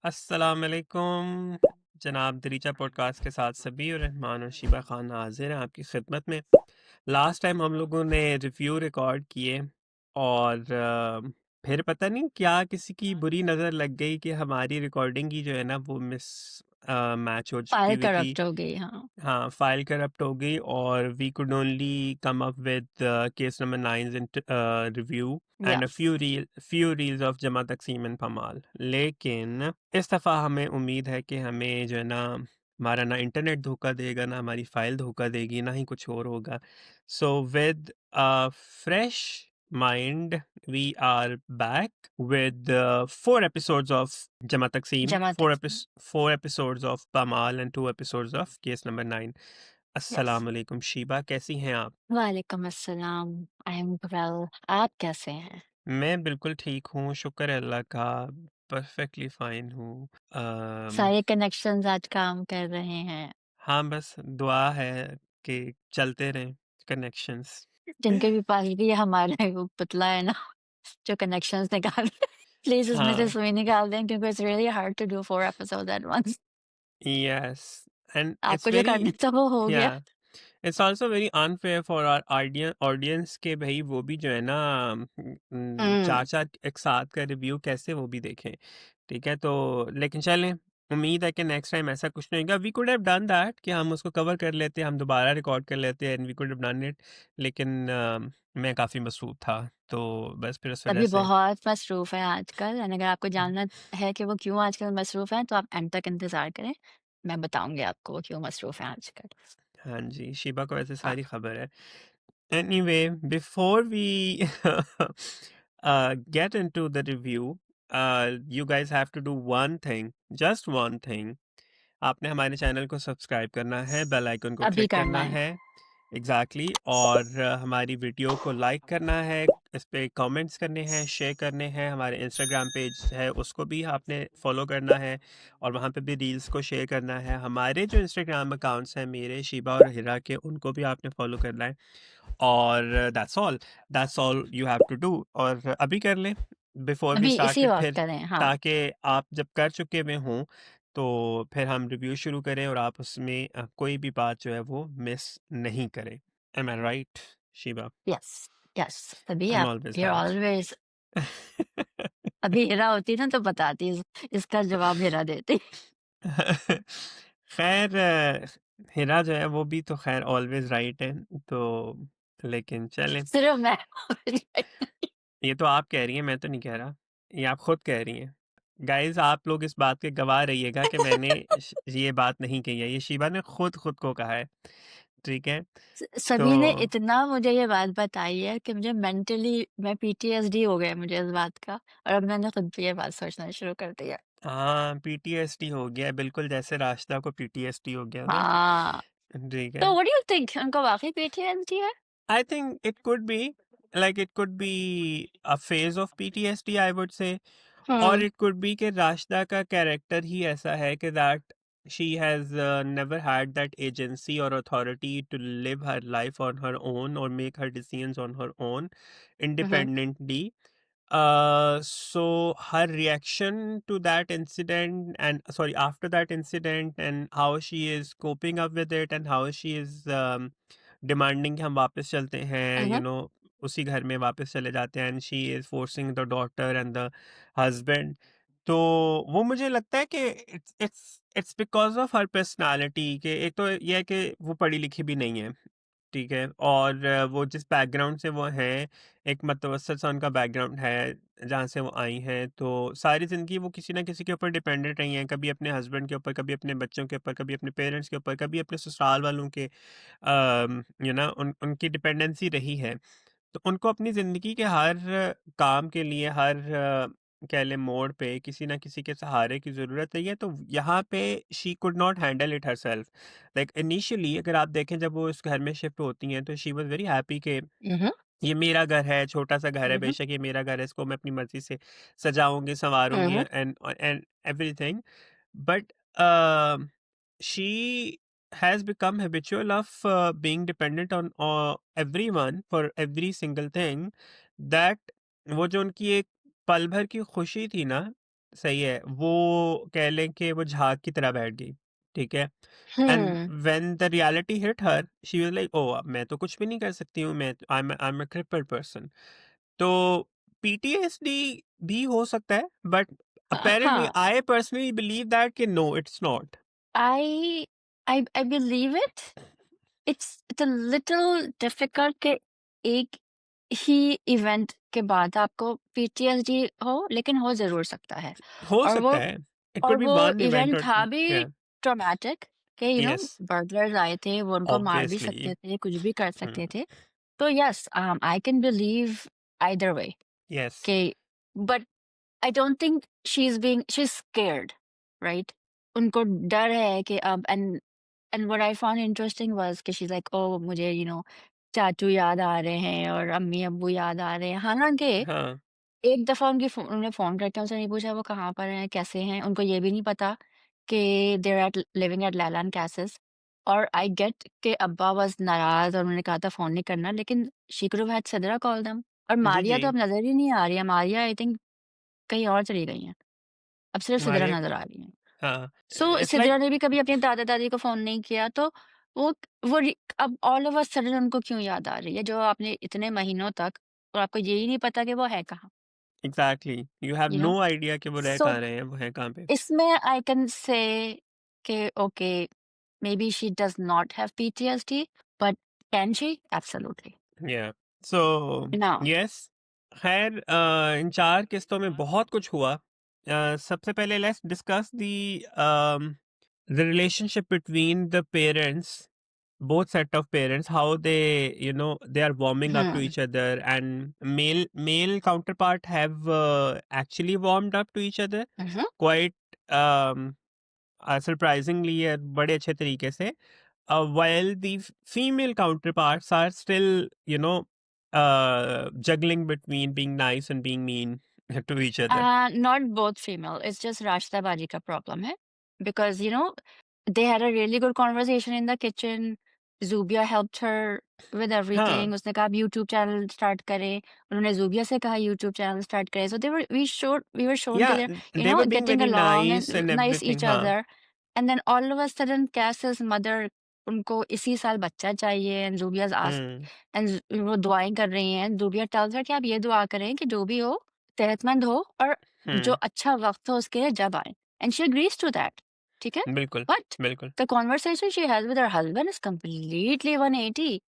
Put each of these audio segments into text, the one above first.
अस्सलामुअलैकुम जनाब दरीचा पॉडकास्ट के साथ सभी और रहमान और शीबा खान हाजिर हैं आपकी खिदमत में। लास्ट टाइम हम लोगों ने रिव्यू रिकॉर्ड किए और फिर पता नहीं क्या किसी की बुरी नज़र लग गई कि हमारी रिकॉर्डिंग की जो है ना वो मिस मैच हो चुकी फाइल हुई थी। करप्ट हो गई, हाँ। हाँ, फाइल करप्ट हो गई और we could only come up with case number 9 in review and yes. Few reels of Jama Taqseem and पमाल। लेकिन इस दफ़ा हमें उम्मीद है कि हमें जो है ना हमारा ना इंटरनेट धोखा देगा, ना हमारी फाइल धोखा देगी, ना ही कुछ और होगा। So with fresh mind we are back with 4 episodes of Jama Takseem, जमा तक। 4 episodes of Pamal and 2 episodes of Case Number 9. Yes. अस्सलाम वालेकुम शीबा, कैसी हैं आप? वालेकुम अस्सलाम। I am well. आप कैसे हैं? मैं बिल्कुल ठीक हूँ, शुक्र है अल्लाह का, परफेक्टली फाइन हूँ। सारे कनेक्शंस आज काम कर रहे हैं। हाँ बस दुआ है कि चलते रहें कनेक्शंस। जिनके भी पास भी ये हमारा वो पुतला है ना, जो कनेक्शंस निकाल प्लीज इसमें से हाँ, सुई निकाल दें, क्योंकि it's really hard to do 4 episodes at once. Yes and it's आपको जो वेरी, करना था वो हो या गया। It's also very unfair for our audience के भाई वो भी जो है ना हम्म। चार चार एक साथ का रिव्यू कैसे वो भी देखें। ठीक है, तो लेकिन चलें, उम्मीद है कि नेक्स्ट टाइम ऐसा कुछ नहीं होगा। We could have done that कि हम उसको कवर कर लेते, हम दोबारा रिकॉर्ड कर लेते and we could have done it. लेकिन मैं काफ़ी मसरूफ था, तो बस फिर उस वजह सभी से। बहुत मसरूफ है आजकल, एंड अगर आपको जानना है कि वो क्यों आजकल मसरूफ हैं, तो आप एंड तक इंतजार करें। मैं बताऊंगी आपको वो क्यों मसरूफ हैं आजकल। हाँ जी, शीबा को वैसे हाँ। सारी खबर है। Anyway, before we get into the review, you guys have to do one thing, just one thing. आपने हमारे चैनल को सब्सक्राइब करना है, बेल आइकन को अभी क्लिक करना करना है। है, एग्जैक्टली और हमारी वीडियो को लाइक करना है, इस पे कमेंट्स करने हैं, शेयर करने हैं। हमारे इंस्टाग्राम पेज है उसको भी आपने फॉलो करना है और वहाँ पे भी रील्स को शेयर करना है। हमारे जो इंस्टाग्राम अकाउंट्स हैं मेरे, शिबा और हिरा के, उनको भी आपने फॉलो करना है। और that's all you have to do. और अभी कर लें बिफोर वी अभी इसी स्टार्टेड, वक्त फिर करें, हाँ। ताकि आप जब कर चुके हुए हों तो फिर हम रिव्यू शुरू करें और आप उसमें कोई भी बात जो है वो मिस नहीं करें। एम आई राइट शीबा? यस। यस। तभी आई एम आप ऑलवेज you're राइट। always। अभी हिरा होती ना तो बताती, इसका जवाब हिरा देती। खैर हिरा जो है वो भी तो खैर ऑलवेज राइट है, तो लेकिन चलें। सिर्फ मैं। ये तो आप कह रही हैं, मैं तो नहीं कह रहा, ये आप खुद कह रही हैं। गाइस आप लोग इस बात के गवाह रहिएगा कि मैंने ये बात नहीं कही है, ये शिवा ने खुद खुद को कहा है। ठीक है, तो सभी ने इतना मुझे ये बात बताई है कि मुझे मेंटली मैं पीटीएसडी हो गया मुझे इस बात का, और अब मैंने खुद भी ये बात सोचना शुरू कर दिया। हाँ पीटीएसडी हो गया है, बिल्कुल जैसे राशिदा को पीटीएसडी हो गया ना। हाँ। ठीक तो है, व्हाट डू यू थिंक, उनको वाकई पीटीएसडी है? I think it could be, like it could be a phase of PTSD I would say. और हम्म। इट कुड बी कि राशिदा का कैरेक्टर ही ऐसा है कि that she has never had that agency or authority to live her life on her own or make her decisions on her own hmm. independently. So her reaction to that incident, and sorry, after that incident, and how she is coping up with it, and how she is demanding कि हम वापस चलते हैं, हम्म। उसी घर में वापस चले जाते हैं, and she is forcing the daughter and the husband. तो वो मुझे लगता है कि it's because of her personality के। एक तो ये है कि वो पढ़ी लिखी भी नहीं है, ठीक है, और वो जिस बैकग्राउंड से वो हैं, एक मतवसत सा उनका बैकग्राउंड है जहाँ से वो आई हैं, तो सारी ज़िंदगी वो किसी ना किसी के ऊपर डिपेंडेंट रही हैं, कभी अपने हस्बैंड के ऊपर, कभी अपने बच्चों के ऊपर, कभी अपने पेरेंट्स के ऊपर, कभी अपने ससुराल वालों के, उनकी डिपेंडेंसी रही है। तो उनको अपनी ज़िंदगी के हर काम के लिए, हर कह लें मोड़ पे किसी ना किसी के सहारे की ज़रूरत है। तो यहाँ पे she could not handle it herself. Like initially अगर आप देखें जब वो इस घर में शिफ्ट होती हैं तो शी वाज़ वेरी हैप्पी कि हम्म। ये मेरा घर है, छोटा-सा घर है, हम्म। बेशक ये मेरा घर है, इसको मैं अपनी मर्ज़ी से सजाऊँगी, सँवारूँगी hmm. And everything. But uh, she has become habitual of being dependent on everyone for every single thing, that वो जो उनकी एक पल भर की खुशी थी ना, सही है। वो कह लें कि वो झाग की तरह बैठ गई, ठीक है? एंड हुँ। When the reality hit her, she was like, oh! मैं तो कुछ भी नहीं कर सकती हूँ, मैं I am a crippled person. तो पीटीएसडी भी हो सकता है, बट अपैरेंटली हाँ, आई पर्सनली बिलीव दैट कि no, it's not. I I believe it. It's a little difficult कि एक ही इवेंट के बाद आपको पीटीएसडी हो, लेकिन हो ज़रूर सकता है। हो और वो सकता है। इट कुड और बी वो वन इवेंट इवेंट और था भी या ट्रॉमेटिक कि यस, बर्गलर्स आए थे, वो उनको मार भी ऑब्वियसली। सकते थे, कुछ भी कर हुँ, सकते थे। तो yes, I can believe either way yes, कि but I don't think she is scared, right? उनको डर है कि अब and what I found interesting was कि शी इज़ लाइक, ओह! मुझे चाचू याद आ रहे हैं और अम्मी-अब्बू याद आ रहे हैं। हालाँकि हाँ, एक दफ़ा उन्होंने फ़ोन करके उनसे नहीं पूछा वो कहाँ पर हैं, कैसे हैं? उनको ये भी नहीं पता कि they are at living at Laila and cases. और आई गेट कि अब्बा वाज़ नाराज़ और उन्होंने कहा था फ़ोन नहीं करना, लेकिन she could have had Sidra call them. और जी, मारिया जी। तो अब नज़र ही नहीं आ रही है, मारिया आई थिंक कहीं और चली गई हैं। अब सिर्फ़ सिद्रा मारिया, नज़र आ रही हैं। हाँ, सो इट्स लाइक सिद्रा ने भी कभी अपने दादा-दादी को फ़ोन नहीं किया, तो वो वो रि अब ऑल ऑफ अ सडन उनको क्यों याद आ रही है, जो आपने इतने महीनों तक और आपको यही नहीं पता कि वो है कहाँ, exactly, you have you know? No idea कि वो रह सो कहाँ रहे हैं, वो हैं कहाँ पे? इसमें आई कैन से कि okay, maybe she does not have PTSD, but can she? Absolutely. या सो नाउ यस। खैर, इन 4 किस्तों में बहुत कुछ हुआ। सबसे पहले let's discuss the relationship between the parents, both set of parents, how they are warming up to hmm, each other, and male counterpart have actually warmed up to each other उहुँ। quite um, surprisingly, बड़े अच्छे तरीके से, while the female counterparts are still, juggling between being nice and being mean to each other. Not both female, it's just Rashta Baji का problem है। Because, they had a really good conversation in the kitchen. Zubia helped her with हाँ, everything. उसने कहा आप YouTube channel start करें। उन्होंने ज़ूबिया से कहा यूट्यूब चैनल स्टार्ट करें। So we were shown कि yeah, they were being getting very along nice and and nice everything, each हाँ, other. And then all of a sudden Cass's mother उनको इसी साल बच्चा चाहिए and Zubia's asked hmm, and वो दुआएं कर रही हैं। Zubia tells her कि आप ये दुआ करें कि जो भी हो सेहतमंद हो और जो हम्म, अच्छा वक़्त हो उसके लिए जब आए। एंड शी एग्रीज़ टू दैट, ठीक है? बिल्कुल, बट बिल्कुल, the conversation she has with her husband is completely 180।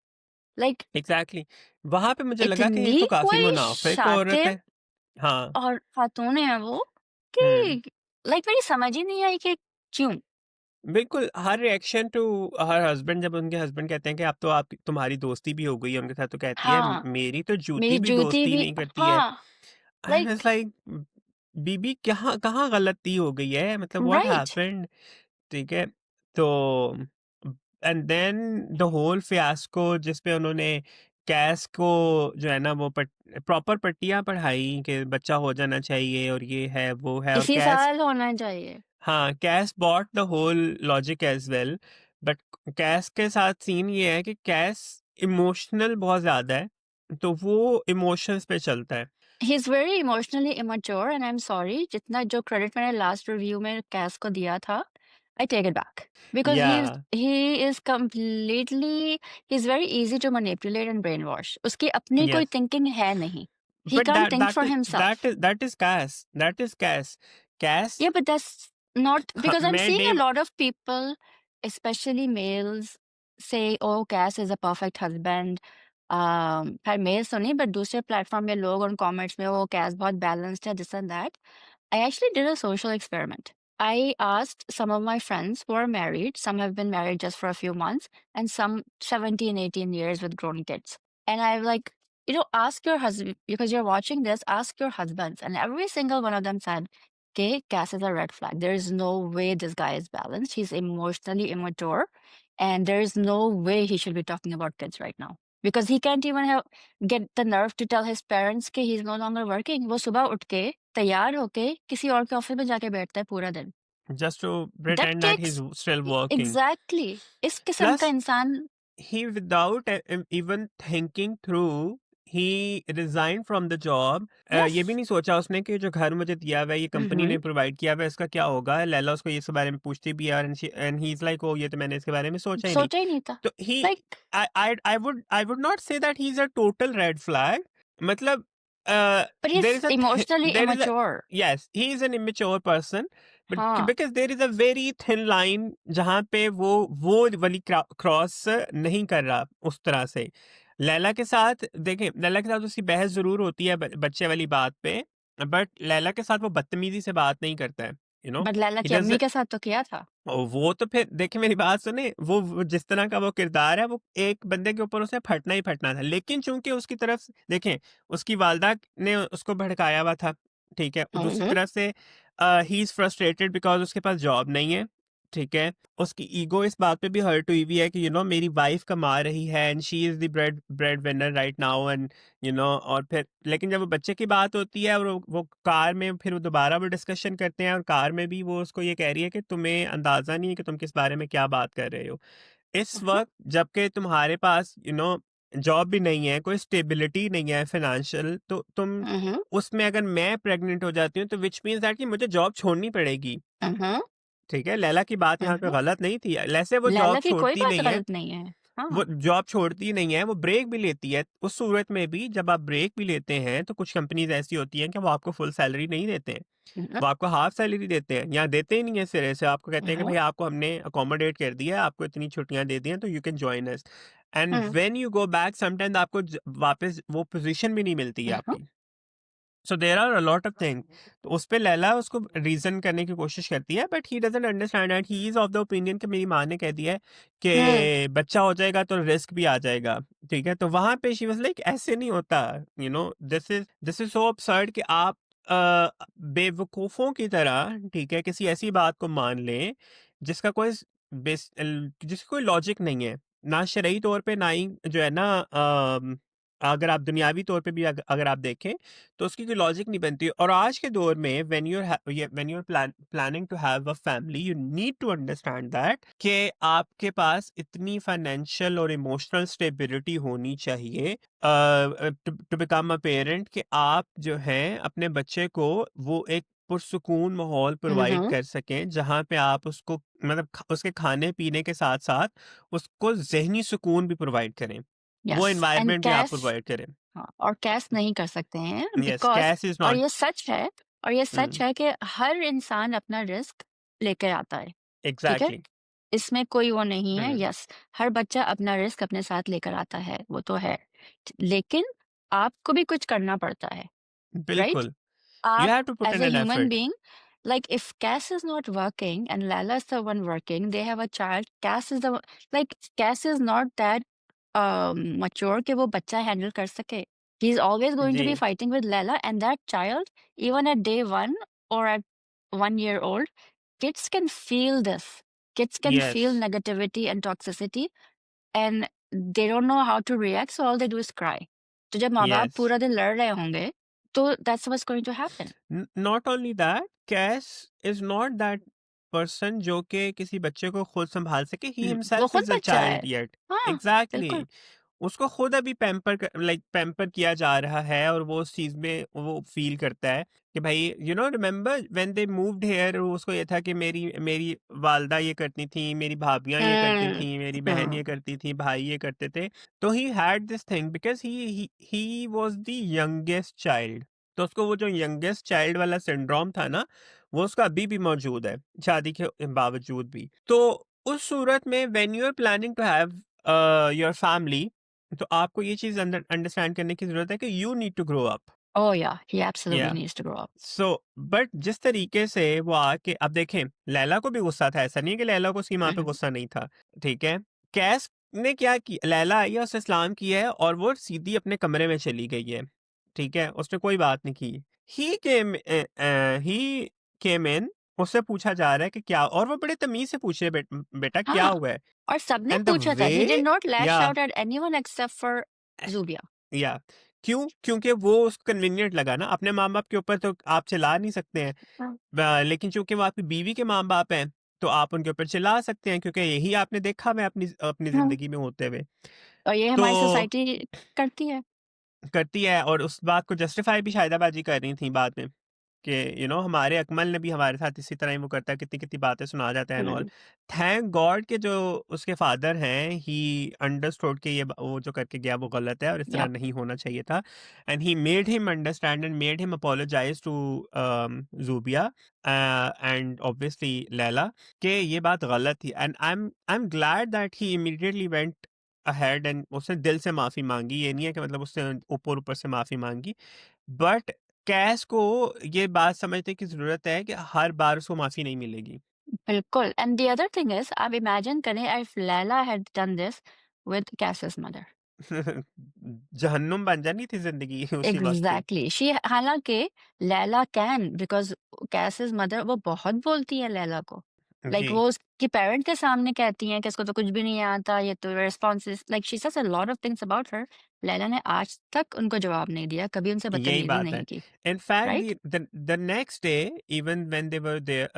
Like exactly. वहां पे मुझे लगा कि ये इतनी तो काफी कोई मुनाफिक औरत शातिर है। हाँ, और खातून है वो हम्म, कि मेरी समझ ही नहीं आई कि क्यों? बिल्कुल, हर रिएक्शन टू हर हस्बैंड, जब उनके हस्बैंड कहते हैं कि अब तो आप तुम्हारी दोस्ती भी हो गई है उनके साथ, तो कहती है, हाँ, मेरी तो जूती मेरी भी जूती दोस्ती भी नहीं करती है। हाँ, आई वाज लाइक लाइक, बीबी कहाँ कहाँ गलती हो गई है, मतलब व्हाट राइट। हैपेंड, ठीक है? तो and then the whole fiasco जिस पे उन्होंने कैस को, जो है ना, वो प्रॉपर पट्टियां पढ़ाई कि बच्चा हो जाना चाहिए और ये है वो है, और इसी कैस, साल होना चाहिए। हाँ, Qais bought the whole logic as well, but Qais के साथ सीन ये है कि कैस इमोशनल बहुत ज्यादा है, तो वो इमोशंस पे चलता है। ही is very emotionally immature and I am sorry जितना जो क्रेडिट मैंने लास्ट रिव्यू में कैस को दिया था, I take it back because yeah he is completely he is very easy to manipulate and brainwash. उसकी अपनी कोई यस, थिंकिंग है नहीं। He but can't that think that for is himself. That is Qais Qais. Yeah, but that's not because I'm मैं seeing डे a lot of people, especially males, say, "Oh, Cass is a perfect husband." खैर mails तो नहीं, but दूसरे platform में लोग उन comments में वो कैस बहुत बैलेंस्ड है, this and that. I actually did a social experiment. I asked some of my friends who are married, some have been married just for a few months, and some 17, 18 years with grown kids. And I like, ask your husband, because you're watching this, ask your husbands. And every single one of them said, okay, Cass is a red flag. There is no way this guy is balanced. He's emotionally immature. And there is no way he should be talking about kids right now. Because he can't even get the nerve to tell his parents कि he's no longer working. वो सुबह उठ के तैयार होके किसी और के ऑफिस में जाके बैठता है पूरा दिन। Just to That pretend that he is takes still working. Exactly इस किस्म का प्लस इंसान। he, without even thinking through, he resigned from the job. ये भी यस। नहीं सोचा उसने कि जो घर मुझे दिया हुआ है, ये कंपनी Mhm. ने प्रोवाइड किया हुआ है, इसका क्या होगा? लैला उसको इस बारे में पूछती भी है, एंड ही इज़ लाइक, ओह! ये तो मैंने इसके बारे में सोचा ही नहीं। सोचा ही नहीं था। तो he like I would not say that he is a total red flag. मतलब but he there is is emotionally there is a immature. Yes, he is an immature person, but हाँ। Because there is a very thin line जहाँ पे वो वाली cross नहीं कर रहा उस तरह से। लैला के साथ देखें, लैला के साथ उसकी बहस ज़रूर होती है बच्चे वाली बात पे, बट लैला के साथ वो बदतमीज़ी से बात नहीं करता है, बट लैला ही की डज़। अम्मी के साथ तो किया था। वो तो फिर देखिए, मेरी बात सुने, वो जिस तरह का वो किरदार है, वो एक बंदे के ऊपर उसे फटना ही फटना था। लेकिन चूँकि उसकी तरफ से देखें, उसकी वालदा ने उसको भड़काया हुआ था, ठीक है? दूसरी Mhm. तरफ से ही इज़ फ्रस्ट्रेटेड बिकॉज़ उसके पास जॉब नहीं है, ठीक है? उसकी ईगो इस बात पे भी हर्ट हुई हुई है कि मेरी वाइफ़ कमा रही है and she is the bread winner right now, and और फिर लेकिन जब वो बच्चे की बात होती है और वो कार में फिर वो दोबारा वो डिस्कशन करते हैं, और कार में भी वो उसको ये कह रही है कि तुम्हें अंदाज़ा नहीं है कि तुम किस बारे में क्या बात कर रहे हो। इस Mhm. वक़्त जबकि तुम्हारे पास जॉब भी नहीं है, कोई स्टेबिलिटी नहीं है फाइनेंशियल, तो तुम Mhm. उसमें अगर मैं प्रेग्नेंट हो जाती हूँ तो व्हिच मीन्स दैट कि मुझे जॉब छोड़नी पड़ेगी। Mhm. ठीक है? लैला की बात यहाँ पे Mhm. गलत नहीं थी। वैसे वो लैला जॉब की कोई छोड़ती बात नहीं है। गलत नहीं है। वो हाँ। जॉब छोड़ती नहीं है, वो ब्रेक भी लेती है। उस सूरत में भी जब आप ब्रेक भी लेते हैं, तो कुछ कंपनीज़ ऐसी होती हैं कि वो आपको फुल सैलरी नहीं देते हैं। Mhm. वो आपको हाफ सैलरी देते हैं, या देते ही नहीं है सिरे से। आपको कहते हैं कि Mhm. भाई आपको हमने अकोमोडेट कर दिया है, आपको इतनी छुट्टियाँ दे दी हैं, तो you can join us. And हुँ। When you go back sometimes आपको वापस वो पोज़ीशन भी नहीं मिलती है Mhm. आपकी। So there are a lot of thing. तो उस पे लैला उसको रीज़न करने की कोशिश करती है, but he doesn't understand that he is of the opinion कि मेरी माँ ने कह दिया है हुँ। कि बच्चा हो जाएगा तो रिस्क भी आ जाएगा, ठीक है? तो वहाँ पे शी वाज़ लाइक, ऐसे नहीं होता, दिस इज़ सो अब्सर्ड कि आप बेवकूफ़ों की तरह, ठीक है, किसी ऐसी बात को मान लें जिसका कोई जिसकी कोई लॉजिक नहीं है। ना शरई तौर पे, ना ही जो है ना, अगर आप दुनियावी तौर पे भी अगर आप देखें, तो उसकी कोई लॉजिक नहीं बनती। और आज के दौर में when you are planning to have a family, you need to understand that कि आपके पास इतनी फाइनेंशियल और इमोशनल स्टेबिलिटी होनी चाहिए टू बिकम अ पेरेंट, कि आप जो हैं अपने बच्चे को वो एक पुरसुकून माहौल प्रोवाइड Mhm. कर सकें, जहाँ पे आप उसको मतलब उसके खाने पीने के साथ साथ उसको ज़हनी सुकून भी प्रोवाइड करें। वो यस एंड एनवायरनमेंट भी आप कैश। प्रोवाइड करें। हाँ, और कैश नहीं कर सकते हैं यस, बिकॉज़ कैश इज़ और नॉट। ये सच है और ये सच हुँ, है कि हर इंसान अपना रिस्क लेके आता है, ठीक है? एग्ज़ैक्टली। इसमें कोई वो नहीं है। हुँ, यस, हर बच्चा अपना रिस्क अपने साथ लेकर आता है, वो तो है। लेकिन आपको भी कुछ करना पड़ता है, राइट? बिल्कुल। यू आप have to put as in a an human effort. being, like if Cass is not working and Lala is the one working, they have a child. Cass is the like Cass is not that mature कि वो बच्चा handle कर सके. He's always going to जी, be fighting with Lala and that child, even at day 1 or at 1 year old, kids can feel this. Kids can yes, feel negativity and toxicity and they don't know how to react, so all they do is cry. तो जब माँ-बाप yes. पूरा दिन लड़ रहे होंगे, तो that's what's going to happen. Not only that, cash is not that person जो कि किसी बच्चे को खुद सँभाल सके, ही वो हिमसेल्फ खुद इज़ अ बच्चा है। Child yet. हाँ, बिल्कुल। एग्ज़ैक्टली। उसको खुद अभी पैम्पर किया जा रहा है, और वो उस चीज़ में वो फ़ील करता है कि भाई remember when they moved here, उसको ये था कि मेरी मेरी वालदा ये करती थी, मेरी भाभियाँ ये करती हुँ, थी, मेरी बहन हुँ, ये करती थी, भाई ये करते थे। तो he had this thing because he was the youngest child. तो उसको वो जो यंगेस्ट चाइल्ड वाला सिंड्रोम था ना, वो उसका अभी भी मौजूद है, शादी के बावजूद भी। तो उस सूरत में when you are planning to have your family, तो आपको ये चीज़ अंडरस्टैंड करने की ज़रूरत है कि you need to grow up. Oh yeah, he absolutely yeah needs to grow up. So but जिस तरीके से वो आके अब देखें, लैला को भी गुस्सा था, ऐसा नहीं है कि लैला को उसकी माँ हुँ, पे हुँ, गुस्सा नहीं था, ठीक है? कैस ने क्या किया, लैला आई है, उसने सलाम किया है और वो सीधी अपने कमरे में चली गई है, ठीक है? उसने कोई बात नहीं की। ही केम इन, उससे पूछा जा रहा है कि क्या, और वो बड़े तमीज़ से पूछ रहे बेटा क्या हाँ, हुआ है? और सबने एंड द पूछा था। ही वे did not lash yeah out at anyone except for Zubiya. Yeah क्यों? क्योंकि वो उसको कन्वीनिएंट लगा ना, अपने माँ-बाप के ऊपर तो आप चिल्ला नहीं सकते हैं। हाँ। लेकिन चूँकि वो आपकी बीवी के माँ-बाप हैं, तो आप उनके ऊपर चिल्ला सकते हैं, क्योंकि यही आपने देखा हुआ है अपनी अपनी हुँ, ज़िंदगी में होते हुए। और ये तो हमारी सोसाइटी करती है। करती है और उस बात को जस्टिफ़ाई भी शाहिदा बाजी कर रही थी बाद में। कि हमारे अकमल ने भी हमारे साथ इसी तरह ही वो करता है, कितनी-कितनी बातें सुना जाता है and all. Hmm, thank God कि जो उसके फादर हैं, ही अंडरस्टूड कि वो जो करके गया वो गलत है और इस तरह यप, नहीं होना चाहिए था। And he made him understand and made him apologise to Zubiya and obviously Laila कि ये बात गलत थी। And I am glad that he immediately went ahead and उसने दिल से माफ़ी माँगी। ये नहीं है कि मतलब उसने ऊपर-ऊपर से माफ़ी माँगी। बट कैस को ये बात समझने की ज़रूरत है कि हर बार उसको माफ़ी नहीं मिलेगी। बिल्कुल and the other thing is आप इमेजिन करें if Laila had done this with Qais's mother. जहन्नुम बन जानी थी ज़िंदगी उसी वक़्त पे। एग्ज़ैक्टली शी हालाँकि लैला कैन बिकॉज़ कैस's मदर वो बहुत बोलती है लैला को। लाइक जी, वो उसके पेरेंट के सामने कहती हैं कि इसको तो कुछ भी नहीं आता, ये तो responses like she says a lot of things about her. Laila ने आज तक उनको जवाब नहीं दिया, कभी उनसे यही बदतमीज़ी बात नहीं है। की, in fact right? The next day even when they were there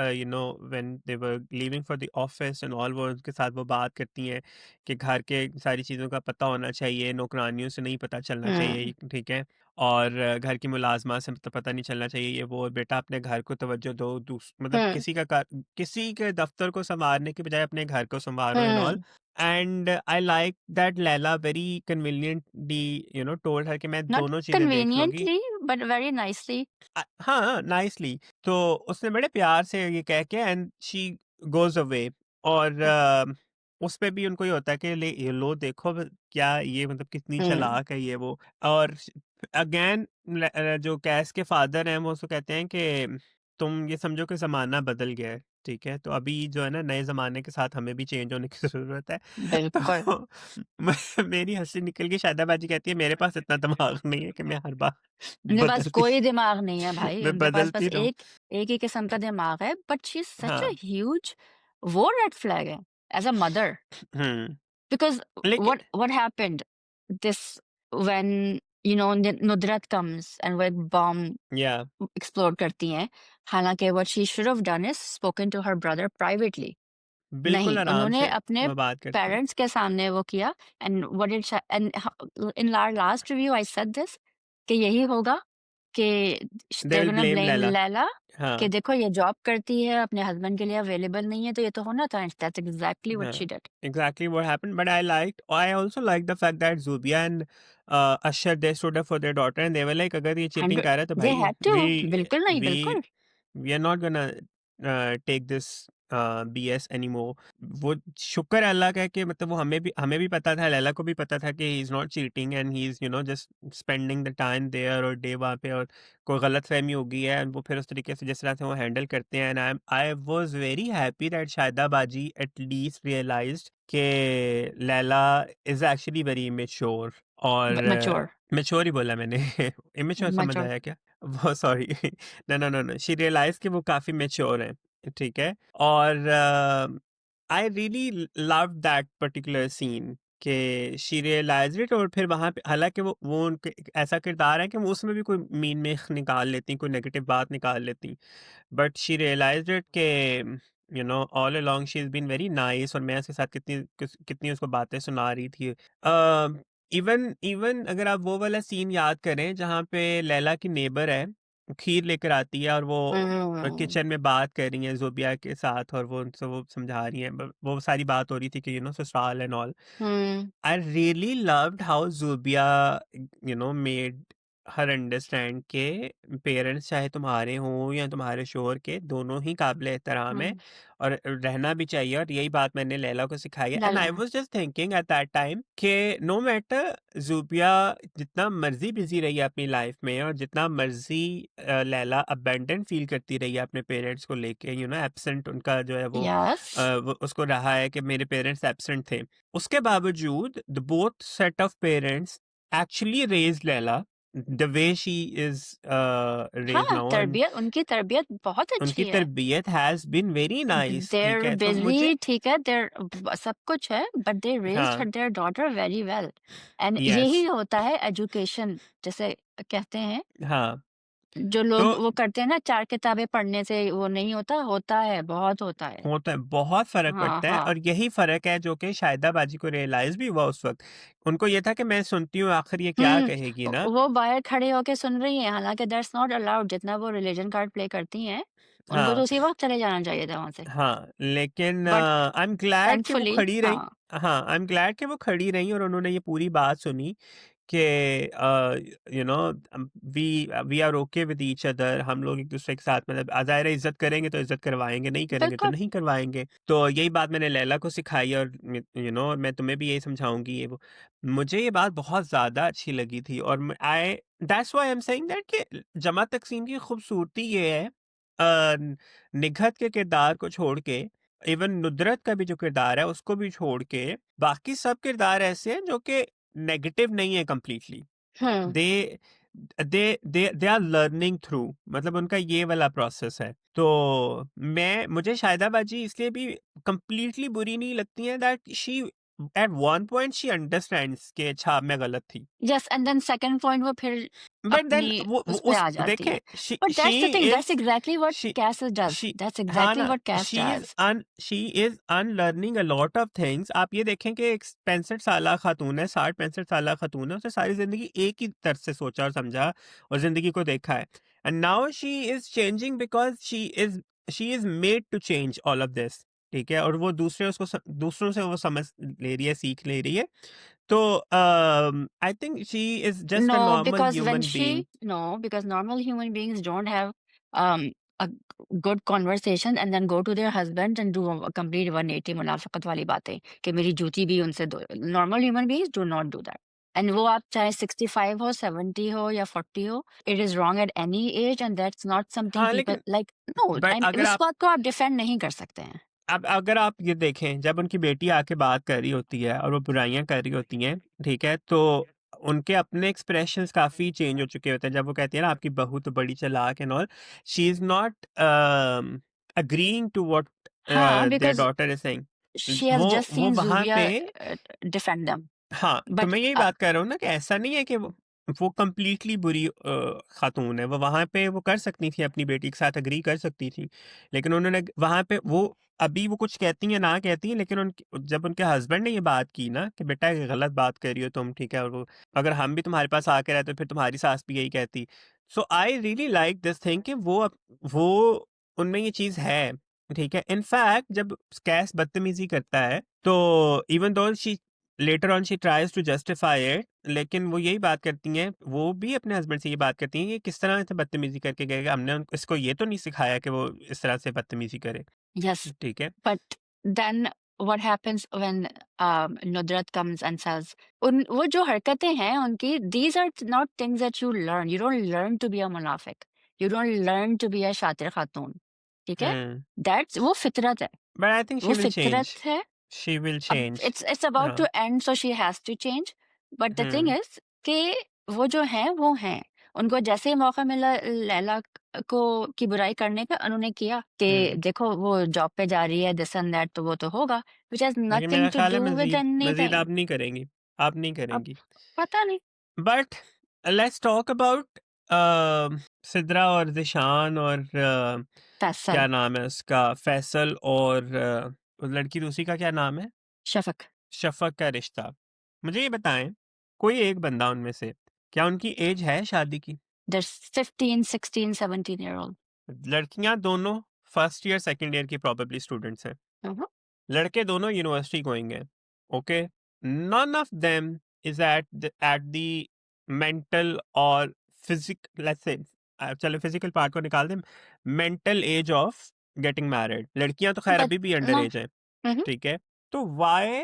when they were leaving for the office and all वो उनके साथ वो बात करती हैं कि घर के सारी चीज़ों का पता होना चाहिए, नौकरानियों से नहीं पता चलना हुँ, चाहिए, ठीक है? और घर की मुलाज़मात से तो पता नहीं चलना चाहिए ये वो, और बेटा अपने घर को तवज्जो दो, मतलब हुँ, किसी के दफ्तर को सँवारने के बजाय अपने घर को सँवारो एंड ऑल। हुँ। And I like that Laila very conveniently told her कि मैं नॉट दोनों चीज़ें देख लूँगी। Conveniently but very nicely. हाँ, नाइसली। तो उसने बड़े प्यार से ये कह के एंड शी गोज़ अवे। और उस पे भी उनको ये होता है कि ले ये लो देखो क्या ये, मतलब कितनी हुँ, चालाक है ये वो। और अगेन जो कैस के फादर हैं वो उसको कहते हैं कि तुम ये समझो कि ज़माना बदल गया है, ठीक है? तो अभी जो है ना नए ज़माने के साथ हमें भी चेंज होने की ज़रूरत है। बिल्कुल। तो मेरी हँसी निकल गई, शायदा बाजी कहती है मेरे पास इतना दिमाग नहीं है कि मैं हर बार उनके पास बदलती कोई दिमाग नहीं है भाई, मैं उनके पास बस बदलती रहूँ। एक एक ही किस्म का दिमाग है, but she is such a हाँ, ह्यूज वो रेड फ्लैग है as a mother hmm, because लेकिन what happened this when Nudrat comes and वो एक बॉम्ब या एक्सप्लोड करती हैं। हालाँकि what she should have done is spoken to her brother privately. बिल्कुल नहीं, आराम उन्होंने से अपने वो बात करती। पेरेंट्स के सामने वो किया and what did she and he in our last review I said this कि यही होगा कि they they are will gonna blame blame Laila. Laila कि हाँ, देखो ये जॉब करती है, अपने हस्बैंड के लिए अवेलेबल नहीं है, तो ये तो होना था। दैट्स एग्ज़ैक्टली व्हाट हाँ, she did exactly what happened but I also like the fact that Zubia and Ashar they stood up for their daughter and they were like अगर ये चीटिंग 100 कर रहा है तो दे भाई हैड टू बिल्कुल नहीं, वी बिल्कुल। We are not gonna take this BS anymore. वो शुक्र है अल्लाह का कि मतलब वो हमें भी पता था, लैला को भी पता था कि he is not cheating and he is just spending the time there और डे वहाँ पे, और कोई गलतफ़हमी हो गई है वो फिर उस तरीके से जिस तरह से वो हैंडल करते हैं। And I was very happy that Shahida baji at least realized कि Laila is actually very mature. और मैच्योर मैच्योर ही बोला मैंने इमैच्योर समझ मैच्योर आया क्या? वो sorry no, no, no, no, she realized कि वो काफ़ी मैच्योर हैं, ठीक है? और I really love that particular scene कि शी रियलाइज्ड इट। और फिर वहाँ पे हालाँकि वो उनके एक ऐसा किरदार है कि वो उसमें भी कोई मीन में निकाल लेती, कोई नेगेटिव बात निकाल लेती। बट शी रियलाइज्ड इट कि all along she has been very nice, और मैं उसके साथ कितनी उसको बातें सुना रही थी। इवन इवन अगर आप वो वाला सीन याद करें जहाँ पे लैला की नेबर है, खीर लेकर आती है और वो हुँ, किचन में बात कर रही हैं ज़ोबिया के साथ, और वो उनसे वो समझा रही हैं, वो सारी बात हो रही थी कि ससुराल and all. Hmm, I really loved how Zubia, made her understand के पेरेंट्स चाहे तुम्हारे हों या तुम्हारे शोहर के, दोनों ही काबिल एहतराम हुँ, है और रहना भी चाहिए, और यही बात मैंने लैला को सिखाई है। And Laila I was just thinking at that time कि नो मैटर ज़ूबिया जितना मर्जी बिजी रही है अपनी लाइफ में, और जितना मर्जी लैला अबैंडन फील करती रही है अपने पेरेंट्स को लेके, एब्सेंट उनका जो है यस वो उसको रहा है कि मेरे पेरेंट्स एब्सेंट थे। उसके बावजूद the both set of parents actually raised Laila the way she is raised हाँ, नाउ। एंड तरबियत उनकी तरबियत बहुत उनकी अच्छी है। तरबियत हैज़ बीन वेरी नाइस, ठीक देयर है? तो मुझे बिज़ी ठीक है, देयर सब कुछ है, बट दे रेज़्ड हाँ, her their daughter very well and yes, यही होता है एजुकेशन जिसे कहते हैं। हाँ। जो लोग तो वो करते हैं ना 4 किताबें पढ़ने से वो नहीं होता, होता है, बहुत होता है। होता है, बहुत फ़र्क हाँ, पड़ता है हाँ। और यही फ़र्क है जो कि शाहिदा बाजी को रियलाइज़ भी हुआ उस वक़्त। उनको ये था कि मैं सुनती हूँ आखिर ये क्या हुँ, कहेगी ना। वो बाहर खड़े होके सुन रही हैं, हालाँकि दैट्स नॉट अलाउड जितना वो रिलिजन कार्ड प्ले करती हैं, उनको तो हाँ, उसी वक़्त चले जाना चाहिए था वहाँ से। हाँ, लेकिन बट आई एम ग्लैड कि वो थैंकफुली खड़ी रहीं। हाँ। हाँ, आई एम ग्लैड कि वो खड़ी रहीं और उन्होंने ये पूरी बात सुनी कि you know we we are okay with each other. हम लोग एक दूसरे के साथ मतलब ज़ाहिर है इज्जत करेंगे तो इज्जत करवाएंगे, नहीं करेंगे तो बिल्कुल। नहीं करवाएंगे। तो यही बात मैंने लैला को सिखाई और मैं तुम्हें भी यही समझाऊंगी ये वो। मुझे ये बात बहुत ज्यादा अच्छी लगी थी और I that's why I am saying that कि जमा तकसीम की खूबसूरती ये है निघत के किरदार को छोड़ के, इवन नुदरत का भी जो किरदार है उसको भी छोड़ के, बाकी सब किरदार ऐसे हैं जो कि नेगेटिव नहीं है कंप्लीटली। हुँ। They they are learning through, मतलब उनका ये वाला प्रोसेस है। तो मैं मुझे शाहिदा बाजी इसलिए भी कंप्लीटली बुरी नहीं लगती है that she at one point she understands कि अच्छा मैं गलत थी। Yes and then second point वो फिर बट देन अपनी वो उस पे उस आ जाती देखें है। But that's the thing, that's is exactly what she case does, she that's हाँ एग्ज़ैक्टली ना, what case does. She is unlearning a lot of things. आप ये देखें कि एक 65 साला खातून है, 60-65 साला खातून है, उसने सारी जिंदगी एक ही तरह से सोचा और समझा और जिंदगी को देखा है। And now she is changing because she is made to change all of this. ठीक है, और वो दूसरों से वो समझ ले रही है, सीख ले रही है। तो I think she is just a No, normal because when human being. she no, because normal human beings don't have um a good conversation and then go to their husband and do a complete 180 मुनाफ़िक़त वाली बातें कि मेरी जूती भी उनसे दो। Normal human beings do not do that. And वो आप चाहे 65 हो, 70 हो या 40 हो, it is wrong at any age and that's not something हाँ, people लेकिन like no, बट अगर इस आप बात को आप डिफेंड नहीं कर सकते हैं। अब अगर आप ये देखें, जब उनकी बेटी आके बात कर रही होती है और वो बुराइयां कर रही होती हैं, ठीक है, तो उनके अपने एक्सप्रेशंस काफी चेंज हो चुके होते हैं। जब वो कहती है ना आपकी बहू तो बड़ी चालाक and all, she is not agreeing to what हाँ, their because daughter is saying. she has just वो seen वहां पे, Zuvia defend them. हाँ, तो But मैं यही बात कर रहा हूँ ना कि ऐसा नहीं है कि वो कंप्लीटली बुरी खातून है। वो वहाँ पे वो कर सकती थी, अपनी बेटी के साथ एग्री कर सकती थी। लेकिन उन्होंने वहाँ पे वो अभी वो कुछ कहती हैं, ना कहती हैं, लेकिन उनकी जब उनके हस्बैंड ने ये बात की ना कि बेटा ये गलत बात कर रही हो तुम, ठीक है, और वो अगर हम भी तुम्हारे पास आके रहते फिर तुम्हारी सास भी यही कहती। So I really like this thing कि वो उनमें ये चीज़ है, ठीक है। इनफैक्ट जब कैस बदतमीजी करता है तो even though she later on she tries to justify it, लेकिन वो यही बात करती हैं, वो भी अपने हस्बैंड से ये बात करती हैं कि किस तरह से बदतमीजी करके गएगा, हमने इसको ये तो नहीं सिखाया कि वो इस तरह से बदतमीजी करे। yes, ठीक है। but then what happens when Nudrat comes and says उन वो जो हरकतें हैं उनकी these are not things that you learn. You don't learn to be a मुनाफिक. You don't learn to be a शातिर खातून. ठीक है? हम्म। That's वो फितरत है. बट आई थिंक शी वो विल चेंज, फितरत है. शी विल अब चेंज। it's about हाँ। to end so she has to change. But the thing hmm. is कि वो जो हैं वो हैं। उनको जैसे ही मौका मिला लैला को की बुराई करने का उन्होंने किया कि हम्म। देखो वो जॉब पे जा रही है दिस एंड दैट तो वो तो होगा व्हिच हैज़ लेकिन मेरा नथिंग टू ख्याल है डू विद मजीद एनीथिंग। आप नहीं करेंगी, आप नहीं अब करेंगी। पता नहीं। But let's talk about Sidra और जिशान और फैसल, क्या नाम है उसका, फैसल और उस लड़की दूसरी का क्या नाम है, शफ़क़, शफक का रिश्ता। मुझे ये बताएं, कोई एक बंदा उनमें से, क्या उनकी एज है शादी की? They're 15, 16, 17 year old. लड़कियां दोनों फर्स्ट ईयर सेकंड ईयर की प्रोबेबली स्टूडेंट्स हैं, हुँ, हुँ। लड़के दोनों यूनिवर्सिटी गोइंग हैं। Okay, none of them is at the mental और फिजिक, लेट्स से चलो फिजिकल पार्ट को निकाल दें, mental age of getting married. लड़कियां तो खैर बट अभी भी अंडर ना एज हैं। हुँ, हुँ। ठीक है, तो why